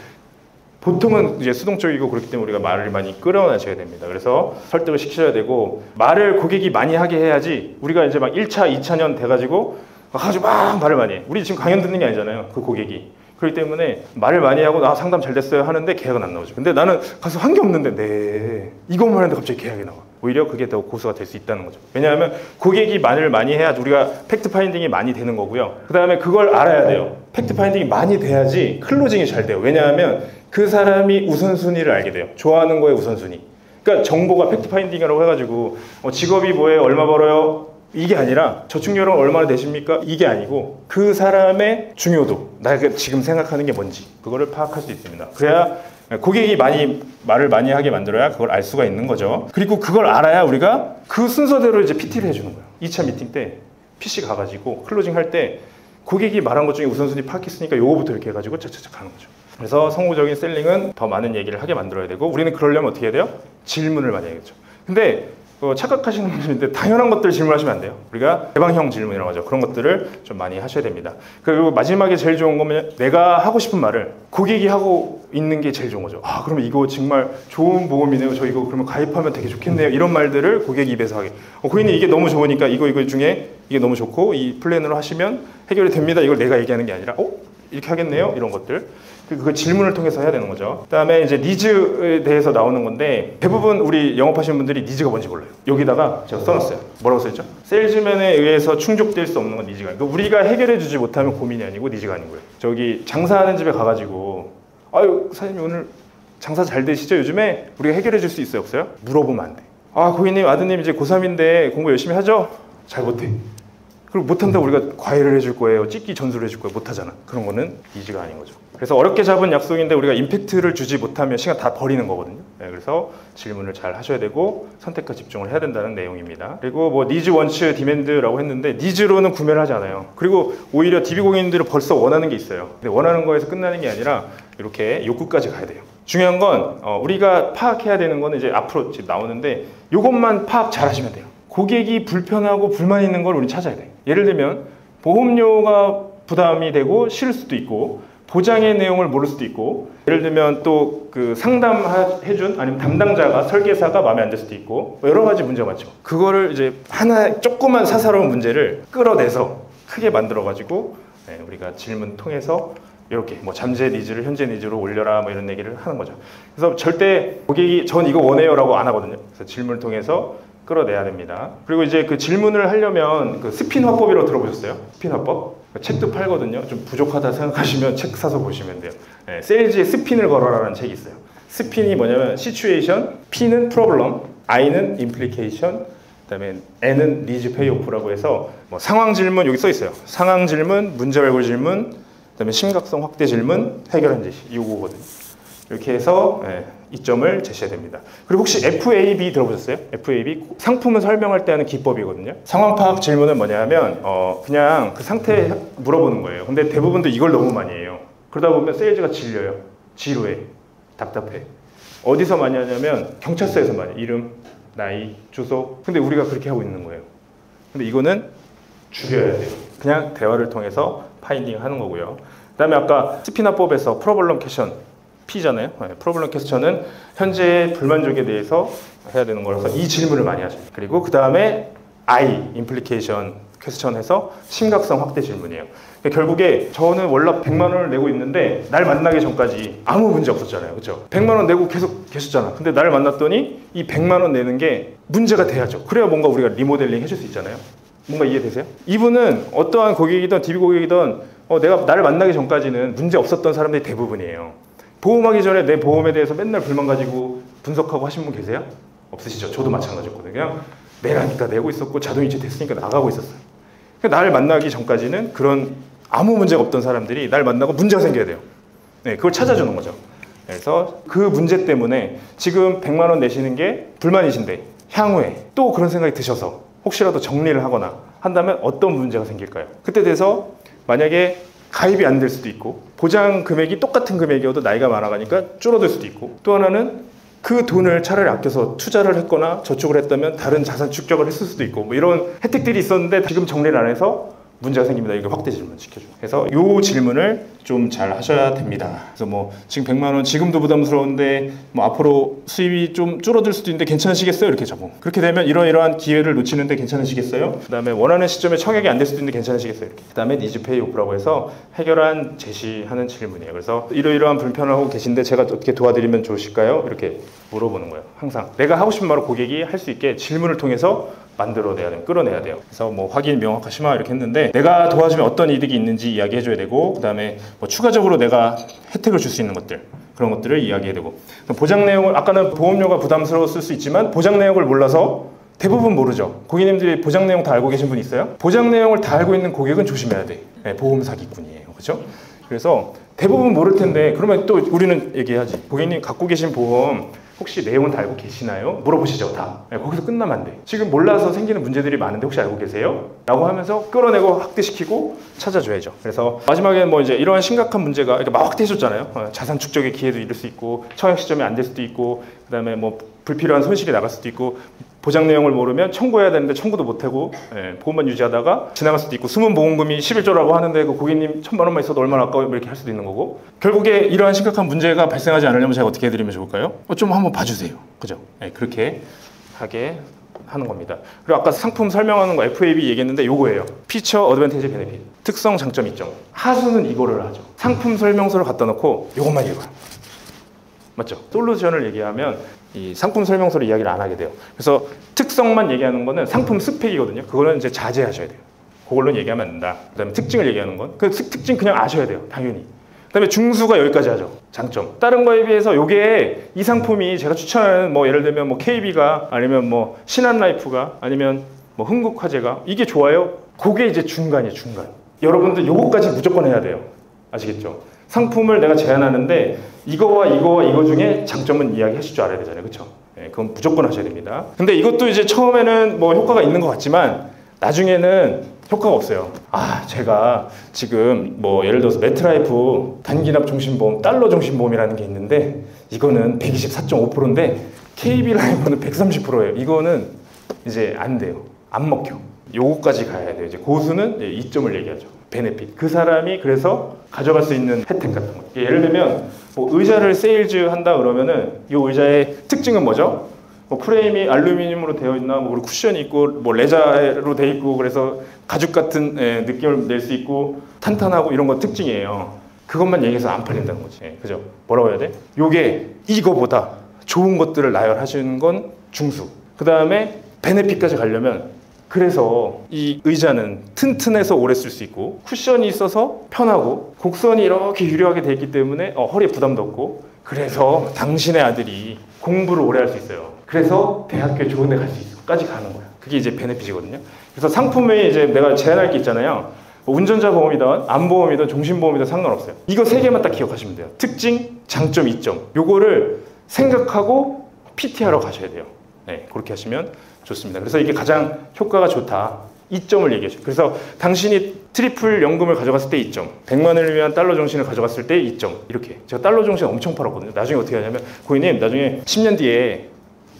보통은 이제 수동적이고 그렇기 때문에 우리가 말을 많이 끌어내셔야 됩니다. 그래서 설득을 시키셔야 되고, 말을 고객이 많이 하게 해야지 우리가 이제 막 1차, 2차년 돼가지고 아주 막 말을 많이 해. 우리 지금 강연 듣는 게 아니잖아요. 그 고객이. 그렇기 때문에 말을 많이 하고 상담 잘 됐어요 하는데 계약은 안 나오죠. 근데 나는 가서 한 게 없는데 이것만 했는데 갑자기 계약이 나와. 오히려 그게 더 고수가 될 수 있다는 거죠. 왜냐하면 고객이 말을 많이 해야 우리가 팩트 파인딩이 많이 되는 거고요. 그 다음에 그걸 알아야 돼요. 팩트 파인딩이 많이 돼야지 클로징이 잘 돼요. 왜냐하면 그 사람이 우선순위를 알게 돼요. 좋아하는 거에 우선순위. 그러니까 정보가 팩트 파인딩이라고 해가지고 직업이 뭐예요? 얼마 벌어요? 이게 아니라 저축률은 얼마나 되십니까? 이게 아니고 그 사람의 중요도, 내가 지금 생각하는 게 뭔지 그거를 파악할 수 있습니다. 그래야 고객이 말을 많이 하게 만들어야 그걸 알 수가 있는 거죠. 그리고 그걸 알아야 우리가 그 순서대로 이제 PT를 해주는 거예요. 2차 미팅 때 PC 가가지고 클로징 할 때 고객이 말한 것 중에 우선순위 파악했으니까 요거부터 이렇게 해가지고 착착착 하는 거죠. 그래서 성공적인 셀링은 더 많은 얘기를 하게 만들어야 되고, 우리는 그러려면 어떻게 해야 돼요? 질문을 많이 해야겠죠. 근데 착각하시는 분들인데 당연한 것들 질문하시면 안 돼요. 우리가 개방형 질문이라고 하죠. 그런 것들을 좀 많이 하셔야 됩니다. 그리고 마지막에 제일 좋은 거면 내가 하고 싶은 말을 고객이 하고 있는 게 제일 좋은 거죠. 아, 그러면 이거 정말 좋은 보험이네요. 저 이거 그러면 가입하면 되게 좋겠네요. 이런 말들을 고객 입에서 하게. 고객님 이게 너무 좋으니까 이거 중에 이게 너무 좋고 이 플랜으로 하시면 해결이 됩니다. 이걸 내가 얘기하는 게 아니라 이렇게 하겠네요. 이런 것들. 그 질문을 통해서 해야 되는 거죠. 그다음에 이제 니즈에 대해서 나오는 건데, 대부분 우리 영업하시는 분들이 니즈가 뭔지 몰라요. 여기다가 제가 써놨어요. 뭐라고 써있죠? 세일즈맨에 의해서 충족될 수 없는 건 니즈가. 그러니까 우리가 해결해 주지 못하면 고민이 아니고 니즈가 아닌 거예요. 저기 장사하는 집에 가가지고 아유 사장님 오늘 장사 잘 되시죠? 요즘에 우리가 해결해 줄 수 있어요? 없어요? 물어보면 안 돼. 아 고객님 아드님 이제 고3인데 공부 열심히 하죠? 잘 못해. 그리고 못한다고 우리가 과외를 해줄 거예요, 찍기 전수를 해줄 거예요, 못하잖아. 그런 거는 니즈가 아닌 거죠. 그래서 어렵게 잡은 약속인데 우리가 임팩트를 주지 못하면 시간 다 버리는 거거든요. 네, 그래서 질문을 잘 하셔야 되고 선택과 집중을 해야 된다는 내용입니다. 그리고 뭐 니즈, 원츠, 디맨드라고 했는데, 니즈로는 구매를 하지 않아요. 그리고 오히려 DB 고객님들은 벌써 원하는 게 있어요. 근데 원하는 거에서 끝나는 게 아니라 이렇게 욕구까지 가야 돼요. 중요한 건 우리가 파악해야 되는 거는 이제 앞으로 지금 나오는데, 이것만 파악 잘 하시면 돼요. 고객이 불편하고 불만 있는 걸 우리 찾아야 돼요. 예를 들면 보험료가 부담이 되고 싫을 수도 있고, 보장의 내용을 모를 수도 있고, 예를 들면 또 그 상담해준 아니면 담당자가 설계사가 마음에 안 들 수도 있고, 여러 가지 문제가 많죠. 그거를 이제 하나 조그만 사사로운 문제를 끌어내서 크게 만들어 가지고 우리가 질문 통해서 이렇게 뭐 잠재 니즈를 현재 니즈로 올려라 뭐 이런 얘기를 하는 거죠. 그래서 절대 고객이 전 이거 원해요라고 안 하거든요. 그래서 질문을 통해서 끌어내야 됩니다. 그리고 이제 그 질문을 하려면 그 스핀 화법이라고 들어보셨어요? 스핀 화법? 책도 팔거든요. 좀 부족하다 생각하시면 책 사서 보시면 돼요. 세일즈에 스핀을 걸어라라는 책이 있어요. 스핀이 뭐냐면 시츄에이션, P는 프로블럼, I는 임플리케이션, 그다음에 N은 니즈 페이오프라고 해서 뭐 상황 질문 여기 써 있어요. 상황 질문, 문제 발굴 질문, 그다음에 심각성 확대 질문, 해결한 제시, 이거거든요. 이렇게 해서 이점을 제시해야 됩니다. 그리고 혹시 FAB 들어보셨어요? FAB 상품을 설명할 때 하는 기법이거든요. 상황 파악 질문은 뭐냐면 그냥 그 상태 물어보는 거예요. 근데 대부분도 이걸 너무 많이 해요. 그러다 보면 세일즈가 질려요. 지루해, 답답해. 어디서 많이 하냐면 경찰서에서 많이 해요. 이름, 나이, 주소. 근데 우리가 그렇게 하고 있는 거예요. 근데 이거는 줄여야 돼요. 그냥 대화를 통해서 파인딩 하는 거고요. 그 다음에 아까 스피너법에서 프로블럼 퀘션 P잖아요. 프로블럼 퀘스천은 현재의 불만족에 대해서 해야 되는 거라서 이 질문을 많이 하죠. 그리고 그 다음에 I, 임플리케이션 퀘스천에서 심각성 확대 질문이에요. 그러니까 결국에 저는 월납 100만 원을 내고 있는데 날 만나기 전까지 아무 문제 없었잖아요. 그렇죠? 100만 원 내고 계속 계셨잖아. 근데 나를 만났더니 이 100만 원 내는 게 문제가 돼야죠. 그래야 뭔가 우리가 리모델링 해줄 수 있잖아요. 뭔가 이해되세요? 이분은 어떠한 고객이든 DB 고객이든 내가 나를 만나기 전까지는 문제 없었던 사람들이 대부분이에요. 보험하기 전에 내 보험에 대해서 맨날 불만 가지고 분석하고 하신 분 계세요? 없으시죠? 저도 마찬가지였거든요. 그냥 내라니까 내고 있었고 자동이체 됐으니까 나가고 있었어요. 나를 만나기 전까지는 그런 아무 문제가 없던 사람들이 날 만나고 문제가 생겨야 돼요. 네, 그걸 찾아주는 거죠. 그래서 그 문제 때문에 지금 100만 원 내시는 게 불만이신데 향후에 또 그런 생각이 드셔서 혹시라도 정리를 하거나 한다면 어떤 문제가 생길까요? 그때 돼서 만약에 가입이 안 될 수도 있고, 보장 금액이 똑같은 금액이어도 나이가 많아가니까 줄어들 수도 있고, 또 하나는 그 돈을 차라리 아껴서 투자를 했거나 저축을 했다면 다른 자산 축적을 했을 수도 있고, 뭐 이런 혜택들이 있었는데 지금 정리를 안 해서 문제가 생깁니다. 이거 확대 질문 시켜줘. 그래서 이 질문을 좀 잘 하셔야 됩니다. 그래서 뭐 지금 100만 원 지금도 부담스러운데 뭐 앞으로 수입이 좀 줄어들 수도 있는데 괜찮으시겠어요? 이렇게 적어. 그렇게 되면 이러이러한 기회를 놓치는데 괜찮으시겠어요? 그다음에 원하는 시점에 청약이 안 될 수도 있는데 괜찮으시겠어요? 이렇게. 그다음에 니즈 페이 오프라고 해서 해결안 제시하는 질문이에요. 그래서 이러이러한 불편을 하고 계신데 제가 어떻게 도와드리면 좋으실까요? 이렇게 물어보는 거예요. 항상 내가 하고 싶은 말을 고객이 할 수 있게 질문을 통해서 만들어내야 돼요. 끌어내야 돼요. 그래서 뭐 확인, 명확화, 심화 이렇게 했는데 내가 도와주면 어떤 이득이 있는지 이야기해줘야 되고, 그 다음에 뭐 추가적으로 내가 혜택을 줄 수 있는 것들, 그런 것들을 이야기해야 되고, 보장 내용을 아까는 보험료가 부담스러웠을 수 있지만 보장 내용을 몰라서 대부분 모르죠. 고객님들이 보장 내용 다 알고 계신 분 있어요? 보장 내용을 다 알고 있는 고객은 조심해야 돼. 네, 보험 사기꾼이에요. 그렇죠? 그래서 대부분 모를 텐데 그러면 또 우리는 얘기하지. 고객님 갖고 계신 보험 혹시 내용은 다 알고 계시나요? 물어보시죠 다. 네, 거기서 끝나면 안 돼. 지금 몰라서 생기는 문제들이 많은데 혹시 알고 계세요? 라고 하면서 끌어내고 확대시키고 찾아줘야죠. 그래서 마지막에 뭐 이제 이러한 심각한 문제가 이렇게 막 확대해줬잖아요. 자산 축적의 기회도 잃을 수 있고 청약 시점이 안 될 수도 있고 그다음에 뭐 불필요한 손실이 나갈 수도 있고 보장 내용을 모르면 청구해야 되는데 청구도 못하고 보험만 유지하다가 지나갈 수도 있고 숨은 보험금이 11조라고 하는데 그 고객님 1,000만 원만 있어도 얼마나 아까워 이렇게 할 수도 있는 거고 결국에 이러한 심각한 문제가 발생하지 않으려면 제가 어떻게 해드리면 좋을까요? 좀 한번 봐주세요. 그죠? 그렇게 하게 하는 겁니다. 그리고 아까 상품 설명하는 거 FAB 얘기했는데 요거예요. 피처, 어드밴티지, 베네핏. 특성, 장점, 이점. 하수는 이거를 하죠. 상품 설명서를 갖다 놓고 요것만 읽어요. 맞죠? 솔루션을 얘기하면 이 상품 설명서를 이야기를 안 하게 돼요. 그래서 특성만 얘기하는 거는 상품 스펙이거든요. 그거는 이제 자제하셔야 돼요. 그걸로 얘기하면 안 된다. 그다음에 특징을 얘기하는 건 그 특징 그냥 아셔야 돼요. 당연히. 그다음에 중수가 여기까지 하죠. 장점. 다른 거에 비해서 요게 이 상품이 제가 추천하는 뭐 예를 들면 뭐 KB가 아니면 뭐 신한라이프가 아니면 뭐 흥국화재가 이게 좋아요. 그게 이제 중간이에요. 중간. 여러분들 요거까지 무조건 해야 돼요. 아시겠죠? 상품을 내가 제안하는데 이거와 이거 중에 장점은 이야기하실 줄 알아야 되잖아요. 그렇죠? 그건 무조건 하셔야 됩니다. 근데 이것도 이제 처음에는 뭐 효과가 있는 것 같지만 나중에는 효과가 없어요. 제가 지금 뭐 예를 들어서 메트라이프 단기납 종신보험, 달러 종신보험이라는 게 있는데 이거는 124.5%인데 KB라이프는 130%예요. 이거는 이제 안 돼요. 안 먹혀. 요거까지 가야 돼요. 이제 고수는 이점을 얘기하죠. 베네핏. 그 사람이 그래서 가져갈 수 있는 혜택 같은 거. 예를 들면 뭐 의자를 세일즈 한다 그러면은 이 의자의 특징은 뭐죠? 뭐 프레임이 알루미늄으로 되어 있나, 뭐 쿠션이 있고, 뭐 레자로 되어 있고, 그래서 가죽 같은 느낌을 낼 수 있고 탄탄하고 이런 거 특징이에요. 그것만 얘기해서 안 팔린다는 거지. 그죠? 뭐라고 해야 돼? 요게 이거보다 좋은 것들을 나열하시는 건 중수. 그 다음에 베네핏까지 가려면 그래서 이 의자는 튼튼해서 오래 쓸 수 있고 쿠션이 있어서 편하고 곡선이 이렇게 유려하게 되어 있기 때문에 허리에 부담도 없고 그래서 당신의 아들이 공부를 오래 할 수 있어요. 그래서 대학교에 좋은 데 갈 수 있어까지 가는 거야. 그게 이제 베네핏이거든요. 그래서 상품에 이제 내가 제안할 게 있잖아요. 뭐 운전자 보험이든 안보험이든 종신보험이든 상관없어요. 이거 세 개만 딱 기억하시면 돼요. 특징, 장점, 이점. 요거를 생각하고 PT하러 가셔야 돼요. 그렇게 하시면 좋습니다. 그래서 이게 가장 효과가 좋다. 이점을 얘기하죠. 그래서 당신이 트리플 연금을 가져갔을 때 이점, 100만 원을 위한 달러 정신을 가져갔을 때 이점. 이렇게. 제가 달러 정신 엄청 팔았거든요. 나중에 어떻게 하냐면 고객님 나중에 10년 뒤에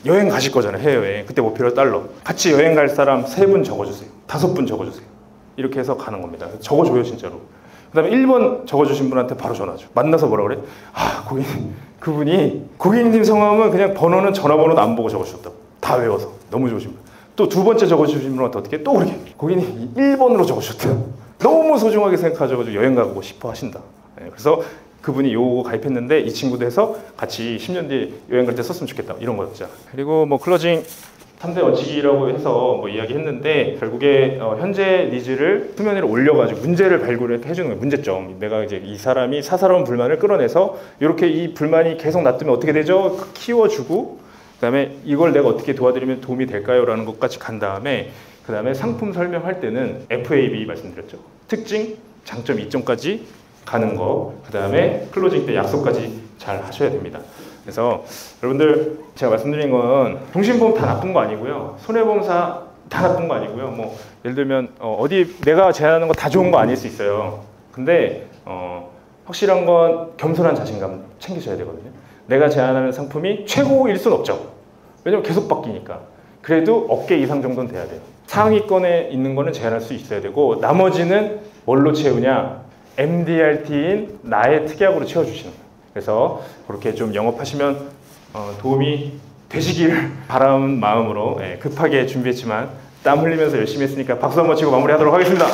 여행 가실 거잖아요. 해외여행. 그때 목표로 달러. 같이 여행 갈 사람 3분 적어주세요. 5분 적어주세요. 이렇게 해서 가는 겁니다. 적어줘요 진짜로. 그 다음에 1번 적어주신 분한테 바로 전화하죠. 만나서 뭐라 그래? 고객님 그분이 고객님 성함은 그냥 번호는 전화번호도 안 보고 적어주셨다고. 다 외워서. 너무 좋으신 분. 또 두 번째 적어주신 분한테 어떻게? 또 그렇게. 고객님 1번으로 적어주셨다. 너무 소중하게 생각하셔가지고 여행 가고 싶어 하신다. 그래서 그분이 요거 가입했는데 이 친구도 해서 같이 10년 뒤에 여행 갈 때 썼으면 좋겠다. 이런 거였죠. 그리고 뭐 클로징 3대 원칙이라고 해서 뭐 이야기했는데 결국에 현재 니즈를 수면 위로 올려가지고 문제를 발굴해 주는 거예요. 문제점. 내가 이제 이 사람이 사사로운 불만을 끌어내서 이렇게 이 불만이 계속 놔두면 어떻게 되죠? 키워주고 그다음에 이걸 내가 어떻게 도와드리면 도움이 될까요? 라는 것까지 간 다음에 그 다음에 상품 설명할 때는 FAB 말씀드렸죠. 특징, 장점, 이점까지 가는 거. 그 다음에 클로징 때 약속까지 잘 하셔야 됩니다. 그래서 여러분들 제가 말씀드린 건 종신보험 다 나쁜 거 아니고요. 손해보험사 다 나쁜 거 아니고요. 뭐 예를 들면 어디 내가 제안하는 거 다 좋은 거 아닐 수 있어요. 근데 확실한 건 겸손한 자신감 챙기셔야 되거든요. 내가 제안하는 상품이 최고일 순 없죠. 왜냐면 계속 바뀌니까. 그래도 어깨 이상 정도는 돼야 돼요. 상위권에 있는 거는 제한할 수 있어야 되고 나머지는 뭘로 채우냐? MDRT인 나의 특약으로 채워주시는 거예요. 그래서 그렇게 좀 영업하시면 도움이 되시길 바라는 마음으로 급하게 준비했지만 땀 흘리면서 열심히 했으니까 박수 한번 치고 마무리하도록 하겠습니다.